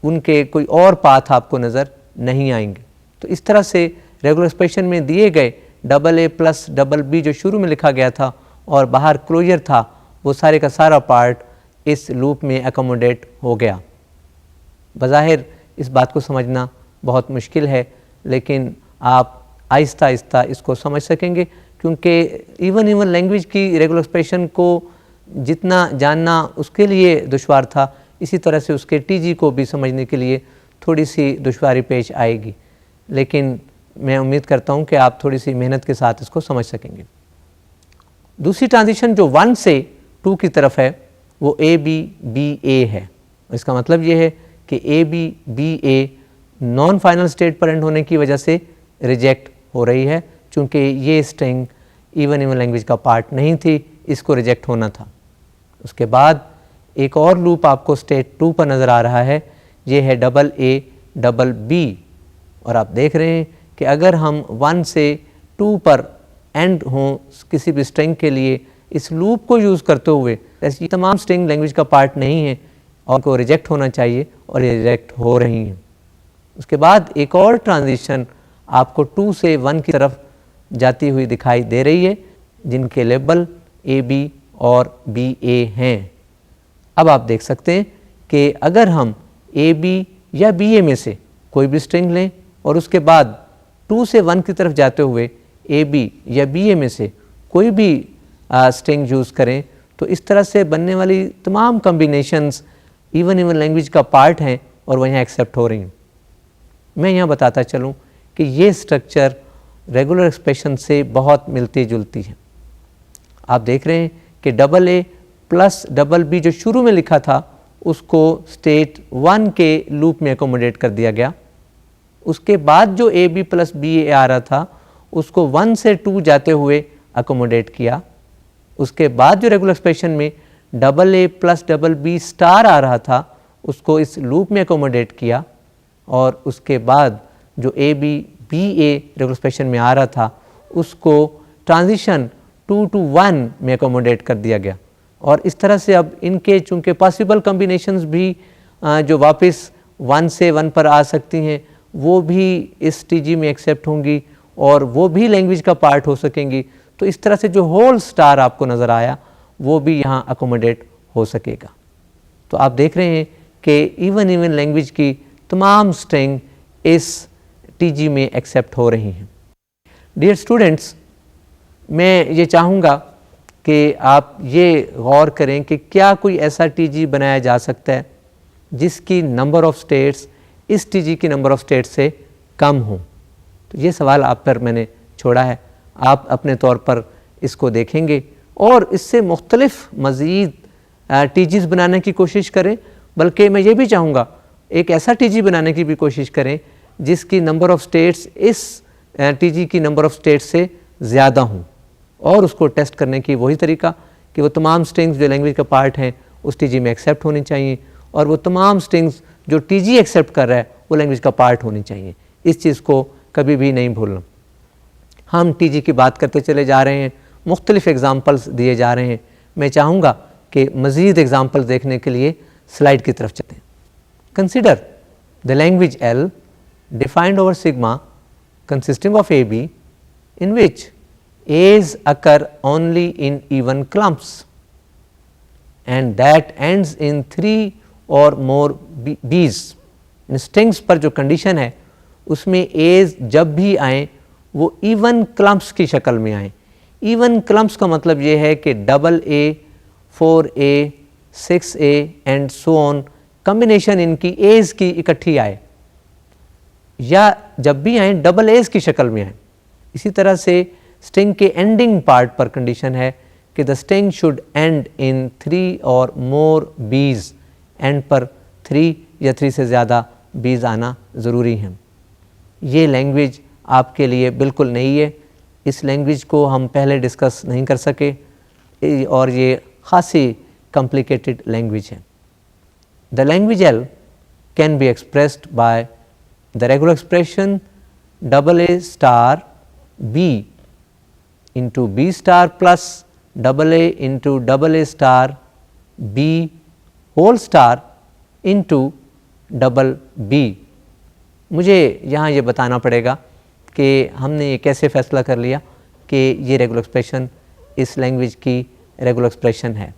उनके कोई और पाथ आपको नज़र नहीं आएंगे। तो इस तरह से रेगुलर एक्सप्रेशन में दिए गए AA प्लस BB जो शुरू में लिखा गया था और बाहर क्लोजर था, वो सारे का सारा पार्ट इस लूप में एकोमोडेट हो गया। बज़ाहिर इस बात को समझना बहुत मुश्किल है, लेकिन आप आहिस्ता आहिस्ता इसको समझ सकेंगे क्योंकि इवन लैंग्वेज की रेगुलर एक्सप्रेशन को जितना जानना उसके लिए दुश्वार था, इसी तरह से उसके टीजी को भी समझने के लिए थोड़ी सी दुश्वारी पेश आएगी। लेकिन मैं उम्मीद करता हूँ कि आप थोड़ी सी मेहनत के साथ इसको समझ सकेंगे। दूसरी ट्रांजिशन जो 1 से 2 की तरफ है वो AB BA है। इसका मतलब ये है कि AB BA non final state पर एंड होने की वजह से रिजेक्ट हो रही है, चूँकि ये स्ट्रिंग इवन लैंग्वेज का पार्ट नहीं थी, इसको रिजेक्ट होना था। उसके बाद एक और लूप आपको स्टेट 2 पर नज़र आ रहा है, ये है AA BB और आप देख रहे हैं कि अगर हम 1 से 2 पर एंड हों किसी भी स्ट्रिंग के लिए इस लूप को यूज़ करते हुए, ऐसी तमाम स्ट्रिंग लैंग्वेज का पार्ट नहीं है और को रिजेक्ट होना चाहिए और ये रिजेक्ट हो रही हैं। उसके बाद एक और ट्रांजिशन आपको 2 से 1 की तरफ जाती हुई दिखाई दे रही है जिनके लेबल AB और BA हैं। अब आप देख सकते हैं कि अगर हम ए बी या बी ए में से कोई भी स्ट्रिंग लें और उसके बाद 2 से 1 की तरफ जाते हुए ए बी या बी ए में से कोई भी स्ट्रिंग यूज़ करें, तो इस तरह से बनने वाली तमाम कॉम्बिनेशंस इवन लैंग्वेज का पार्ट हैं और वह यहाँ एक्सेप्ट हो रही हैं। मैं यहाँ बताता चलूँ कि ये स्ट्रक्चर रेगुलर एक्सप्रेशन से बहुत मिलती जुलती है। आप देख रहे हैं कि डबल ए प्लस डबल बी जो शुरू में लिखा था उसको स्टेट 1 के लूप में एकोमोडेट कर दिया गया। उसके बाद जो ए बी प्लस बी ए आ रहा था उसको 1 से 2 जाते हुए अकोमोडेट किया। उसके बाद जो रेगुलर एक्सप्रेशन में डबल ए प्लस डबल बी स्टार आ रहा था उसको इस लूप में एकोमोडेट किया और उसके बाद जो A B B A regular expression में आ रहा था उसको ट्रांजिशन 2 to 1 में एकोमोडेट कर दिया गया। और इस तरह से अब इनके चूँकि पॉसिबल कॉम्बिनेशंस भी जो वापस 1 से 1 पर आ सकती हैं वो भी इस टीजी में एक्सेप्ट होंगी और वो भी लैंग्वेज का पार्ट हो सकेंगी। तो इस तरह से जो होल स्टार आपको नज़र आया वो भी यहाँ अकोमोडेट हो सकेगा। तो आप देख रहे हैं कि इवन लैंग्वेज की तमाम स्ट्रिंग इस टीजी में एक्सेप्ट हो रही हैं। डियर स्टूडेंट्स, मैं ये चाहूँगा कि आप ये गौर करें कि क्या कोई ऐसा टीजी बनाया जा सकता है जिसकी नंबर ऑफ स्टेट्स इस टीजी की नंबर ऑफ स्टेट्स से कम हो। तो ये सवाल आप पर मैंने छोड़ा है, आप अपने तौर पर इसको देखेंगे और इससे मुख्तलिफ मज़ीद टीजीज़ बनाने की कोशिश करें। बल्कि मैं ये भी चाहूँगा एक ऐसा टीजी बनाने की भी कोशिश करें जिसकी नंबर ऑफ स्टेट्स इस टीजी की नंबर ऑफ स्टेट्स से ज़्यादा हों और उसको टेस्ट करने की वही तरीका कि वो तमाम स्ट्रिंग्स जो लैंग्वेज का पार्ट हैं उस टीजी में एक्सेप्ट होनी चाहिए और वो तमाम स्ट्रिंग्स जो टीजी एक्सेप्ट कर रहा है वो लैंग्वेज का पार्ट होनी चाहिए। इस चीज़ को कभी भी नहीं भूलना। हम टीजी की बात करते चले जा रहे हैं, मुख्तलिफ एग्जाम्पल्स दिए जा रहे हैं। मैं चाहूँगा कि मज़ीद एग्जाम्पल्स देखने के लिए स्लाइड की तरफ चलते हैं। Consider the language L defined over sigma consisting of AB in which A's occur only in even clumps and that ends in 3 or more B's। In strings पर जो कंडीशन है उसमें A's जब भी आए वो इवन क्लम्प्स की शक्ल में आए। इवन क्लम्प्स का मतलब ये है कि double A, 4A, 6A and so on combination इनकी A's की इकट्ठी आए या जब भी आए डबल एज की शक्ल में आए। इसी तरह से स्ट्रिंग के एंडिंग पार्ट पर कंडीशन है कि the string should and in 3 और मोर बीज। एंड पर 3 या 3 से ज़्यादा बीज आना ज़रूरी है। ये लैंग्वेज आपके लिए बिल्कुल नई है, इस लैंग्वेज को हम पहले डिस्कस नहीं कर सके और ये खासी कॉम्प्लिकेटेड लैंग्वेज है। The language L can be expressed by the regular expression double A star B into B star plus double A into double A star B whole star into double B। मुझे यहाँ ये बताना पड़ेगा कि हमने ये कैसे फ़ैसला कर लिया कि ये रेगुलर एक्सप्रेशन इस लैंग्वेज की रेगुलर एक्सप्रेशन है।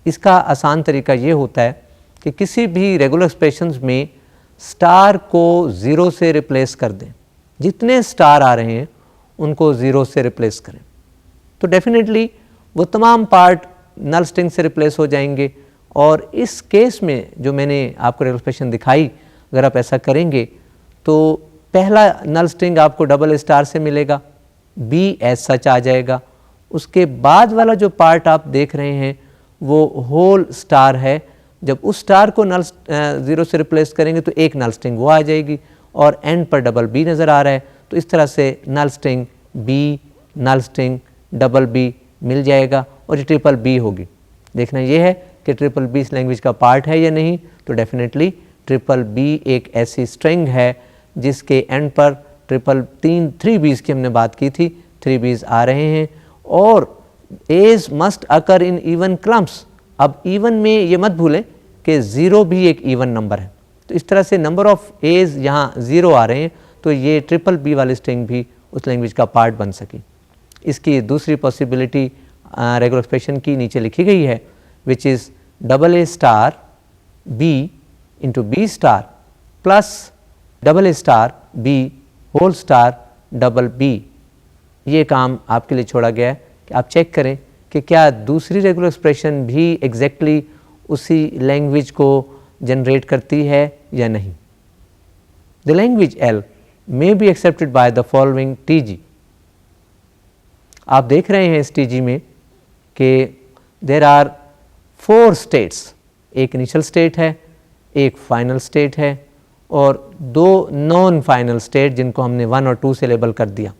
इसका आसान तरीका ये होता है कि किसी भी रेगुलर एक्सप्रेशंस में स्टार को 0 से रिप्लेस कर दें। जितने स्टार आ रहे हैं उनको 0 से रिप्लेस करें तो डेफिनेटली वो तमाम पार्ट नल स्ट्रिंग से रिप्लेस हो जाएंगे। और इस केस में जो मैंने आपको रेगुलर एक्सप्रेशन दिखाई, अगर आप ऐसा करेंगे तो पहला नल स्ट्रिंग आपको डबल ए स्टार से मिलेगा, बी एज सच आ जाएगा। उसके बाद वाला जो पार्ट आप देख रहे हैं वो होल स्टार है। जब उस स्टार को नल 0 से रिप्लेस करेंगे तो एक नल स्ट्रिंग वो आ जाएगी और एंड पर डबल बी नज़र आ रहा है। तो इस तरह से नल स्ट्रिंग बी, नल स्ट्रिंग डबल बी मिल जाएगा और ये ट्रिपल बी होगी। देखना ये है कि ट्रिपल बी इस लैंग्वेज का पार्ट है या नहीं। तो डेफिनेटली ट्रिपल बी एक ऐसी स्ट्रिंग है जिसके एंड पर ट्रिपल 3 बीज की हमने बात की थी, 3 बीज आ रहे हैं। और A's must occur in even clumps. अब इवन में ये मत भूलें कि 0 भी एक इवन नंबर है। तो इस तरह से नंबर ऑफ एज यहाँ 0 आ रहे हैं तो ये ट्रिपल बी वाली स्ट्रिंग भी उस लैंग्वेज का पार्ट बन सके। इसकी दूसरी पॉसिबिलिटी रेगुलर एक्सप्रेशन की नीचे लिखी गई है, which is double A star B into B star plus double A star B whole star double B. ये काम आपके लिए छोड़ा गया है कि आप चेक करें कि क्या दूसरी रेगुलर एक्सप्रेशन भी एग्जैक्टली उसी लैंग्वेज को जनरेट करती है या नहीं। The language L may be accepted by the following TG. आप देख रहे हैं इस टीजी में कि देर आर 4 स्टेट्स, एक इनिशियल स्टेट है, एक फाइनल स्टेट है और 2 नॉन फाइनल स्टेट जिनको हमने 1 और 2 से लेबल कर दिया।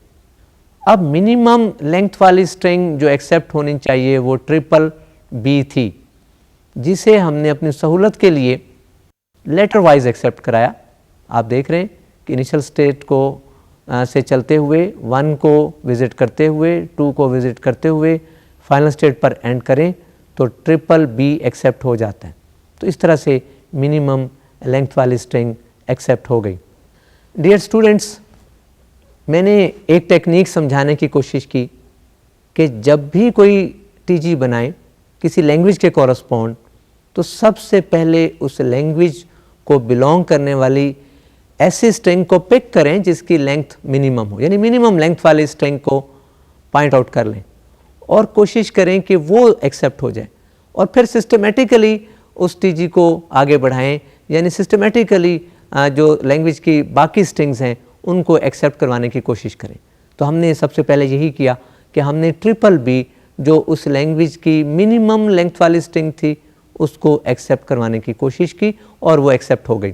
अब मिनिमम लेंथ वाली स्ट्रिंग जो एक्सेप्ट होनी चाहिए वो ट्रिपल बी थी, जिसे हमने अपनी सहूलत के लिए लेटर वाइज एक्सेप्ट कराया। आप देख रहे हैं कि इनिशियल स्टेट को से चलते हुए 1 को विज़िट करते हुए 2 को विज़िट करते हुए फाइनल स्टेट पर एंड करें तो ट्रिपल बी एक्सेप्ट हो जाता है। तो इस तरह से मिनिमम लेंथ वाली स्ट्रिंग एक्सेप्ट हो गई। डियर स्टूडेंट्स, मैंने एक टेक्निक समझाने की कोशिश की कि जब भी कोई टीजी बनाए किसी लैंग्वेज के कॉरस्पॉन्ड तो सबसे पहले उस लैंग्वेज को बिलोंग करने वाली ऐसी स्ट्रिंग को पिक करें जिसकी लेंथ मिनिमम हो, यानी मिनिमम लेंथ वाली स्ट्रिंग को पॉइंट आउट कर लें और कोशिश करें कि वो एक्सेप्ट हो जाए और फिर सिस्टमेटिकली उस टीजी को आगे बढ़ाएं, यानी सिस्टमेटिकली जो लैंग्वेज की बाकी स्ट्रिंग्स हैं उनको एक्सेप्ट करवाने की कोशिश करें। तो हमने सबसे पहले यही किया कि हमने ट्रिपल बी जो उस लैंग्वेज की मिनिमम लेंथ वाली स्ट्रिंग थी उसको एक्सेप्ट करवाने की कोशिश की और वो एक्सेप्ट हो गई।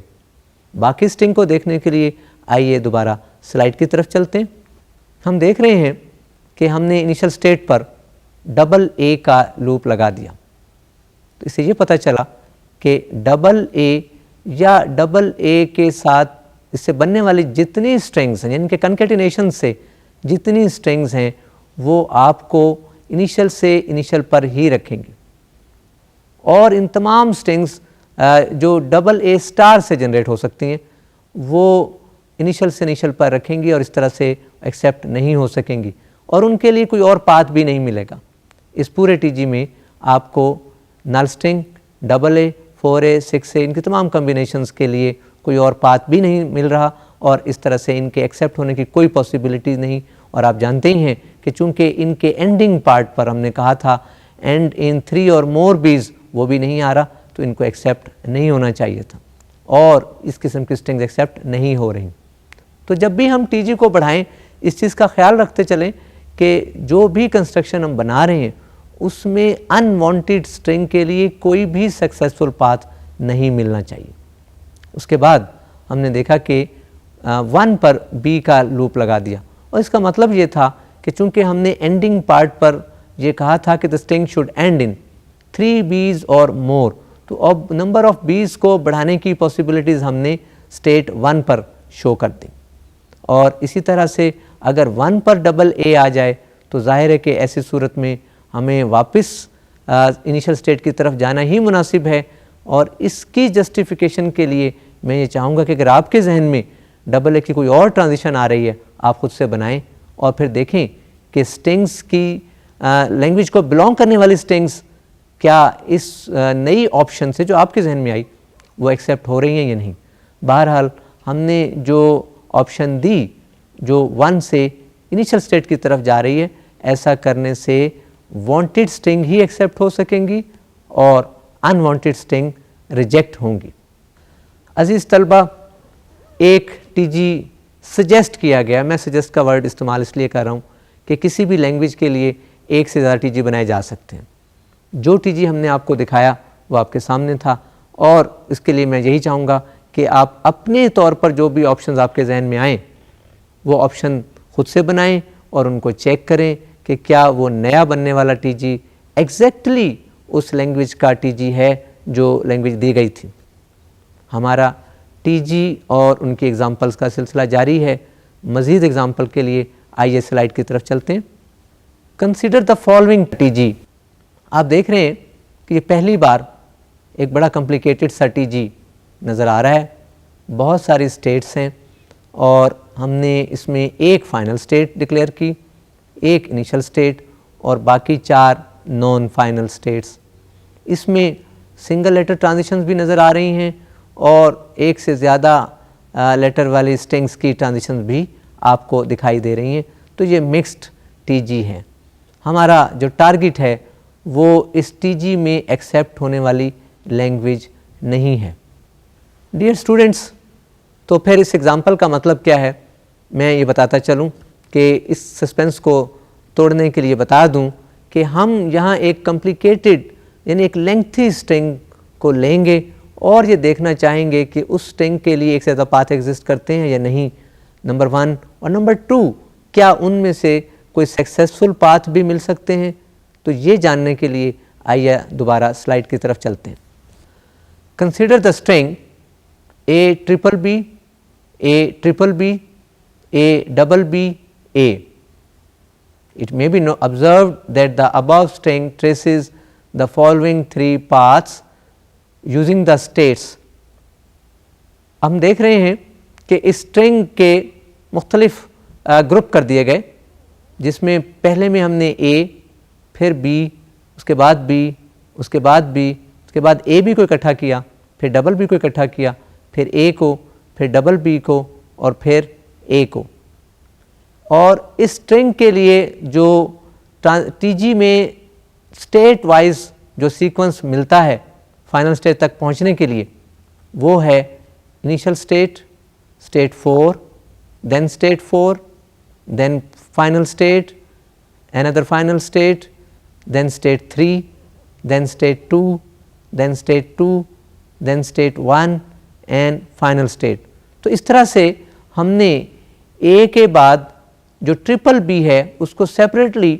बाकी स्ट्रिंग को देखने के लिए आइए दोबारा स्लाइड की तरफ चलते हैं। हम देख रहे हैं कि हमने इनिशियल स्टेट पर डबल ए का लूप लगा दिया, तो इससे ये पता चला कि डबल ए या डबल ए के साथ इससे बनने वाली जितनी स्ट्रिंग्स हैं, यानी कि कनकेटिनेशन से जितनी स्ट्रिंग्स हैं वो आपको इनिशियल से इनिशियल पर ही रखेंगे और इन तमाम स्ट्रिंग्स जो डबल ए स्टार से जनरेट हो सकती हैं वो इनिशियल से इनिशियल पर रखेंगी और इस तरह से एक्सेप्ट नहीं हो सकेंगी और उनके लिए कोई और पाथ भी नहीं मिलेगा। इस पूरे टीजी में आपको नल string, double A, 4a, 6a इनके तमाम कॉम्बिनेशंस के लिए कोई और पाथ भी नहीं मिल रहा और इस तरह से इनके एक्सेप्ट होने की कोई पॉसिबिलिटी नहीं। और आप जानते ही हैं कि चूंकि इनके एंडिंग पार्ट पर हमने कहा था एंड इन 3 और मोर बीज, वो भी नहीं आ रहा, तो इनको एक्सेप्ट नहीं होना चाहिए था और इस किस्म की स्ट्रिंग्स एक्सेप्ट नहीं हो रही। तो जब भी हम टीजी को बढ़ाएं इस चीज़ का ख्याल रखते चलें कि जो भी कंस्ट्रक्शन हम बना रहे हैं उसमें अनवांटेड स्ट्रिंग के लिए कोई भी सक्सेसफुल पाथ नहीं मिलना चाहिए। उसके बाद हमने देखा कि 1 पर बी का लूप लगा दिया और इसका मतलब ये था कि चूंकि हमने एंडिंग पार्ट पर ये कहा था कि the string should and in 3 बीज और मोर, तो अब नंबर ऑफ बीज को बढ़ाने की पॉसिबिलिटीज़ हमने स्टेट 1 पर शो कर दी। और इसी तरह से अगर 1 पर डबल ए आ जाए तो जाहिर है कि ऐसी सूरत में हमें वापस इनिशियल स्टेट की तरफ जाना ही मुनासिब है और इसकी जस्टिफिकेशन के लिए मैं ये चाहूँगा कि अगर आपके जहन में डबल ए की कोई और ट्रांजिशन आ रही है आप ख़ुद से बनाएं और फिर देखें कि स्ट्रिंग्स की लैंग्वेज को बिलोंग करने वाली स्ट्रिंग्स क्या इस नई ऑप्शन से जो आपके जहन में आई वो एक्सेप्ट हो रही हैं या नहीं। बहरहाल हमने जो ऑप्शन दी जो 1 से इनिशियल स्टेट की तरफ जा रही है, ऐसा करने से वांटेड स्ट्रिंग ही एक्सेप्ट हो सकेंगी और अनवांटेड स्ट्रिंग रिजेक्ट होंगी। अजीज़ तलबा, एक टीजी सजेस्ट किया गया, मैं सजेस्ट का वर्ड इस्तेमाल इसलिए कर रहा हूँ कि किसी भी लैंग्वेज के लिए एक से ज़्यादा टीजी बनाए जा सकते हैं। जो टीजी हमने आपको दिखाया वो आपके सामने था और इसके लिए मैं यही चाहूँगा कि आप अपने तौर पर जो भी ऑप्शंस आपके जहन में आएँ वो ऑप्शन ख़ुद से बनाएं और उनको चेक करें कि क्या वो नया बनने वाला टीजी एग्जैक्टली उस लैंग्वेज का टीजी है जो लैंग्वेज दी गई थी। हमारा टीजी और उनकी एग्जांपल्स का सिलसिला जारी है। मज़ीद एग्जांपल के लिए आइए स्लाइड की तरफ चलते हैं। Consider the following TG. आप देख रहे हैं कि ये पहली बार एक बड़ा कॉम्प्लिकेटेड सा टीजी नज़र आ रहा है। बहुत सारी स्टेट्स हैं और हमने इसमें एक फाइनल स्टेट डिक्लेयर की, एक इनिशियल स्टेट और बाकी 4 नॉन फाइनल स्टेट्स। इसमें सिंगल लेटर ट्रांजिशंस भी नज़र आ रही हैं और एक से ज़्यादा लेटर वाली स्ट्रिंग्स की ट्रांजिशंस भी आपको दिखाई दे रही हैं। तो ये मिक्स्ड टीजी है। हमारा जो टारगेट है वो इस टीजी में एक्सेप्ट होने वाली लैंग्वेज नहीं है। डियर स्टूडेंट्स, तो फिर इस एग्ज़ाम्पल का मतलब क्या है, मैं ये बताता चलूँ कि इस सस्पेंस को तोड़ने के लिए बता दूँ कि हम यहाँ एक कॉम्प्लिकेटेड यानी एक लेंथी स्ट्रिंग को लेंगे और ये देखना चाहेंगे कि उस स्ट्रिंग के लिए एक से ज़्यादा पाथ एग्जिस्ट करते हैं या नहीं, नंबर 1, और नंबर 2 क्या उनमें से कोई सक्सेसफुल पाथ भी मिल सकते हैं। तो ये जानने के लिए आइए दोबारा स्लाइड की तरफ चलते हैं। Consider the string A triple B, A triple B, A double B, A. It may be observed that the above string traces the following 3 paths using the states. हम देख रहे हैं कि इस स्ट्रिंग के मुख्तलिफ ग्रुप कर दिए गए, जिसमें पहले में हमने A, फिर B, उसके बाद B, उसके बाद B, उसके बाद A B को इकट्ठा किया, फिर डबल B को इकट्ठा किया, फिर A को, फिर डबल B को और फिर A को। और इस स्ट्रिंग के लिए जो टीजी में स्टेट वाइज जो सीक्वेंस मिलता है फाइनल स्टेट तक पहुंचने के लिए, वो है initial state, state 4, then state 4, then final state, another final state, then state 3, then state 2, then state 2, then state 1 and final state. तो इस तरह से हमने A के बाद जो ट्रिपल B है उसको सेपरेटली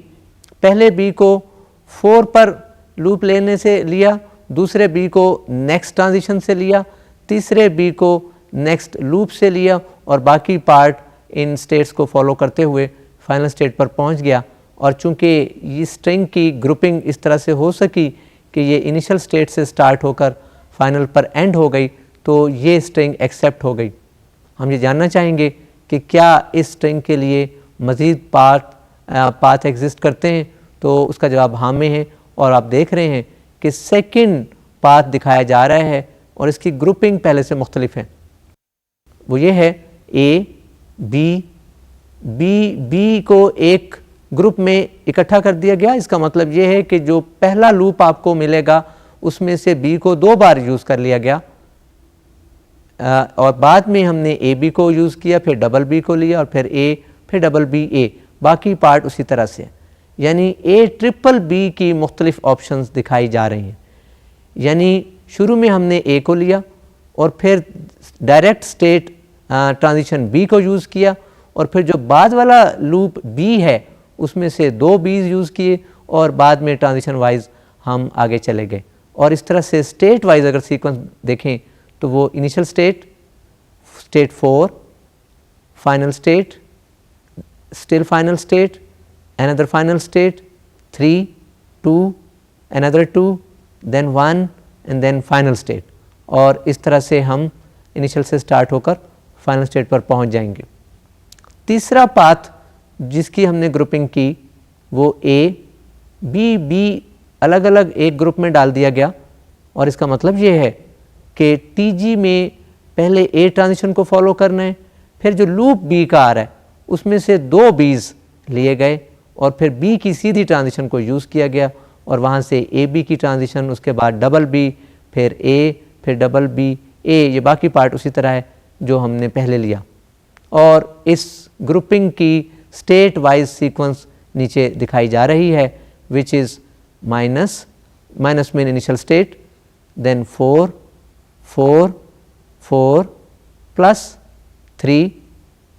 पहले B को 4 पर लूप लेने से लिया, दूसरे B को नेक्स्ट ट्रांजिशन से लिया, तीसरे B को नेक्स्ट लूप से लिया और बाकी पार्ट इन स्टेट्स को फॉलो करते हुए फाइनल स्टेट पर पहुंच गया। और चूंकि ये स्ट्रिंग की ग्रुपिंग इस तरह से हो सकी कि ये इनिशियल स्टेट से स्टार्ट होकर फाइनल पर एंड हो गई, तो ये स्ट्रिंग एक्सेप्ट हो गई। हम ये जानना चाहेंगे कि क्या इस स्ट्रिंग के लिए मज़ीद पाथ एग्जिस्ट करते हैं, तो उसका जवाब हाँ में है। और आप देख रहे हैं कि सेकंड पाथ दिखाया जा रहा है और इसकी ग्रुपिंग पहले से मुख्तलिफ है। वो ये है A, B को एक ग्रुप में इकट्ठा कर दिया गया। इसका मतलब ये है कि जो पहला लूप आपको मिलेगा उसमें से B को 2 बार यूज़ कर लिया गया और बाद में हमने AB को यूज़ किया, फिर डबल B को लिया और फिर A, फिर डबल B A, बाकी पार्ट उसी तरह से। यानी A ट्रिपल B की मुख्तलिफ ऑप्शंस दिखाई जा रही हैं। यानी शुरू में हमने A को लिया और फिर डायरेक्ट स्टेट ट्रांजिशन B को यूज़ किया और फिर जो बाद वाला लूप B है उसमें से 2 B's यूज़ किए और बाद में ट्रांजिशन वाइज हम आगे चले गए। और इस तरह से स्टेट वाइज अगर सीक्वेंस देखें तो वो initial state, state 4, final state, still final state, another final state, 3, 2, another 2, then 1 and then final state। और इस तरह से हम इनिशियल से स्टार्ट होकर फाइनल स्टेट पर पहुंच जाएंगे। तीसरा पाथ जिसकी हमने ग्रुपिंग की वो A, B अलग अलग एक ग्रुप में डाल दिया गया। और इसका मतलब ये है कि TG में पहले A ट्रांजिशन को फॉलो करना है, फिर जो लूप B का आ रहा है उसमें से 2 B's लिए गए और फिर B की सीधी ट्रांजिशन को यूज़ किया गया और वहाँ से AB की ट्रांजिशन, उसके बाद डबल B, फिर A, फिर डबल B A, ये बाकी पार्ट उसी तरह है जो हमने पहले लिया। और इस ग्रुपिंग की स्टेट वाइज सीक्वेंस नीचे दिखाई जा रही है, विच इज़ माइनस में इनिशियल स्टेट, देन 4, 4, 4 प्लस 3,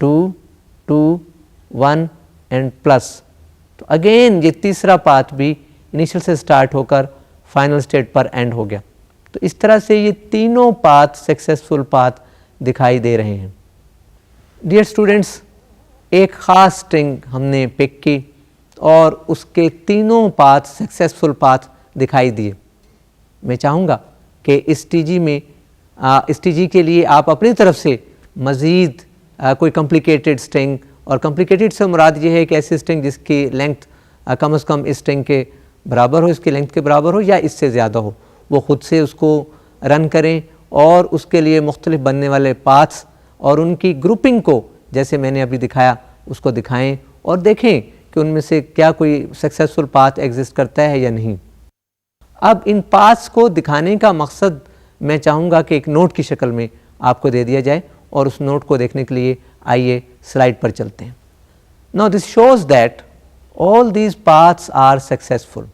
2, 2, 1 एंड प्लस। तो अगेन ये तीसरा पाथ भी इनिशियल से स्टार्ट होकर फाइनल स्टेट पर एंड हो गया। तो इस तरह से ये तीनों पाथ सक्सेसफुल पाथ दिखाई दे रहे हैं। डियर स्टूडेंट्स, एक ख़ास स्ट्रिंग हमने पिक की और उसके तीनों पाथ सक्सेसफुल पाथ दिखाई दिए। मैं चाहूँगा कि इस टीजी के लिए आप अपनी तरफ से मज़ीद कोई कॉम्प्लिकेटेड स्ट्रिंग, और कॉम्प्लिकेटेड से मुराद ये है कि ऐसी स्ट्रिंग जिसकी लेंथ कम से कम इस स्ट्रिंग के बराबर हो, इसकी लेंथ के बराबर हो या इससे ज़्यादा हो, वो ख़ुद से उसको रन करें और उसके लिए मुख्तलिफ बनने वाले पाथ्स और उनकी ग्रुपिंग को जैसे मैंने अभी दिखाया उसको दिखाएं और देखें कि उनमें से क्या कोई सक्सेसफुल पाथ एग्जिस्ट करता है या नहीं। अब इन पाथ्स को दिखाने का मकसद मैं चाहूँगा कि एक नोट की शक्ल में आपको दे दिया जाए और उस नोट को देखने के लिए आइए स्लाइड पर चलते हैं। Now this shows that all these paths are successful,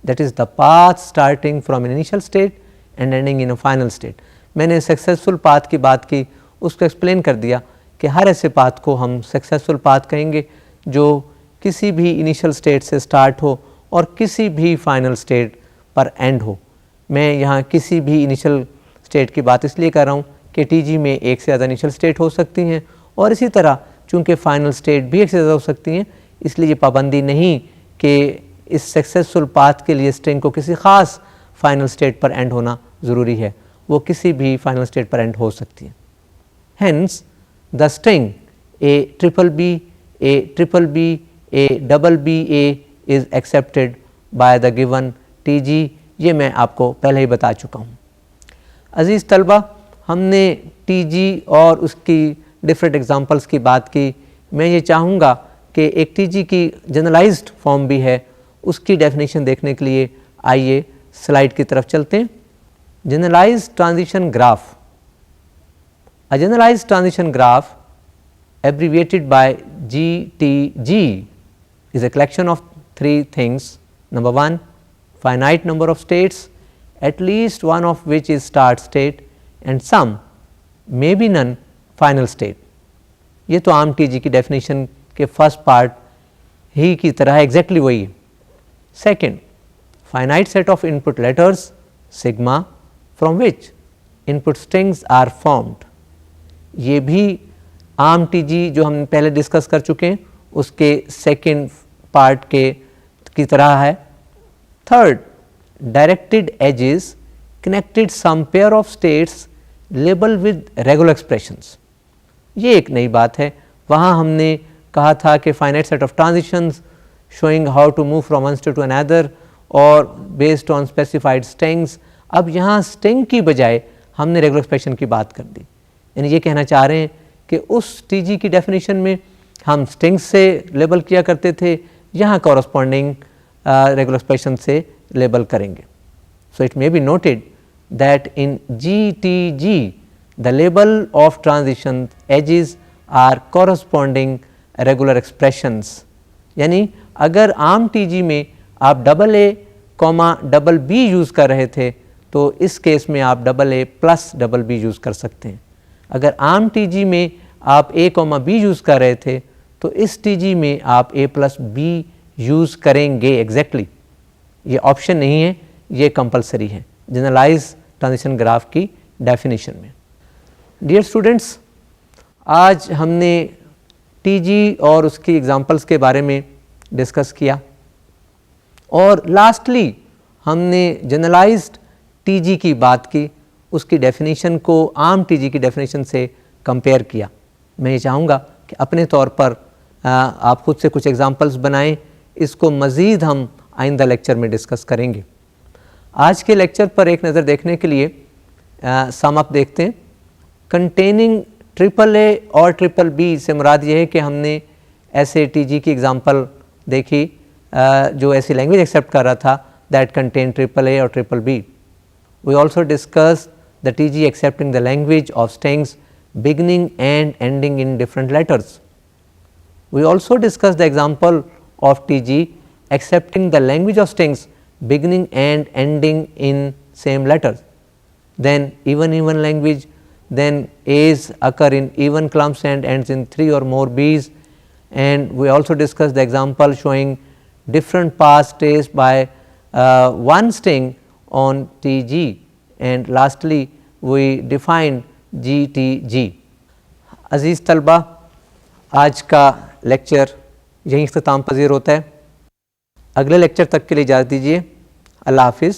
that is the path starting from an initial state and ending in a final state. मैंने successful path की बात की, उसको explain कर दिया कि हर ऐसे path को हम successful path कहेंगे जो किसी भी initial state से start हो और किसी भी final state पर end हो। मैं यहाँ किसी भी initial state की बात इसलिए कर रहा हूँ कि TG में एक से ज़्यादा initial state हो सकती हैं और इसी तरह चूँकि final state भी एक से ज़्यादा हो सकती हैं, इसलिए ये पाबंदी नहीं कि इस सक्सेसफुल पाथ के लिए स्ट्रिंग को किसी ख़ास फाइनल स्टेट पर एंड होना ज़रूरी है, वो किसी भी फाइनल स्टेट पर एंड हो सकती है। Hence the string A triple B A double B A is accepted by the given T G, ये मैं आपको पहले ही बता चुका हूँ। अज़ीज़ तलबा, हमने टी जी और उसकी डिफरेंट एग्जांपल्स की बात की। मैं ये चाहूँगा कि एक टीजी की जनरलाइज्ड फॉर्म भी है, उसकी डेफिनेशन देखने के लिए आइए स्लाइड की तरफ चलते हैं। Generalised transition graph, a generalised transition graph abbreviated by GTG is a collection of three things. Number one, finite number of states, at least one of which is start state and some, maybe none, final state. ये तो आम TG की definition के first part ही की तरह exactly वही है। Second, finite set of input letters sigma from which input strings are formed, ये भी आम टीजी जो हम पहले डिस्कस कर चुके हैं उसके सेकेंड पार्ट के की तरह है। Third, directed edges connected some pair of states label with regular expressions, ये एक नई बात है। वहाँ हमने कहा था कि finite set of transitions showing how to move from one state to another और बेस्ड ऑन स्पेसिफाइड स्ट्रिंग्स, अब यहाँ स्ट्रिंग की बजाय हमने रेगुलर एक्सप्रेशन की बात कर दी। यानी ये कहना चाह रहे हैं कि उस टीजी की डेफिनेशन में हम स्ट्रिंग्स से लेबल किया करते थे, यहाँ कॉरस्पॉन्डिंग रेगुलर एक्सप्रेशन से लेबल करेंगे। So it may be noted that in GTG the label of transition edges are corresponding regular expressions, यानी अगर आम टीजी में आप double A comma double B use कर रहे थे तो इस केस में आप डबल ए प्लस डबल बी यूज़ कर सकते हैं। अगर आम टीजी में आप ए कॉमा बी यूज़ कर रहे थे तो इस टीजी में आप ए प्लस बी यूज़ करेंगे एग्जैक्टली। ये ऑप्शन नहीं है, ये कंपलसरी है जनरलाइज ट्रांजिशन ग्राफ की डेफिनेशन में। डियर स्टूडेंट्स, आज हमने टीजी और उसकी एग्जांपल्स के बारे में डिस्कस किया और लास्टली हमने जनरलाइज्ड टीजी की बात की, उसकी डेफिनेशन को आम टीजी की डेफिनेशन से कंपेयर किया। मैं ये चाहूँगा कि अपने तौर पर आप खुद से कुछ एग्जांपल्स बनाएं, इसको मज़ीद हम आइंदा लेक्चर में डिस्कस करेंगे। आज के लेक्चर पर एक नज़र देखने के लिए सम अप देखते हैं। कंटेनिंग ट्रिपल ए और ट्रिपल बी से मुराद ये है कि हमने ऐसे टीजी की एग्जांपल देखी जो ऐसी लैंग्वेज एक्सेप्ट कर रहा था दैट कंटेन ट्रिपल ए और triple B. We also discuss the TG accepting the language of strings beginning and ending in different letters. We also discuss the example of TG accepting the language of strings beginning and ending in same letters. Then even language, then A's occur in even clumps and ends in 3 or more B's, and we also discussed the example showing different paths traced by one string on TG, and lastly we defined GTG. अज़ीज़ तलबा, आज का lecture यहीं इख्तिताम पज़ीर होता है। अगले lecture तक के लिए इजाज़त दीजिए। अल्लाह हाफ़िज़।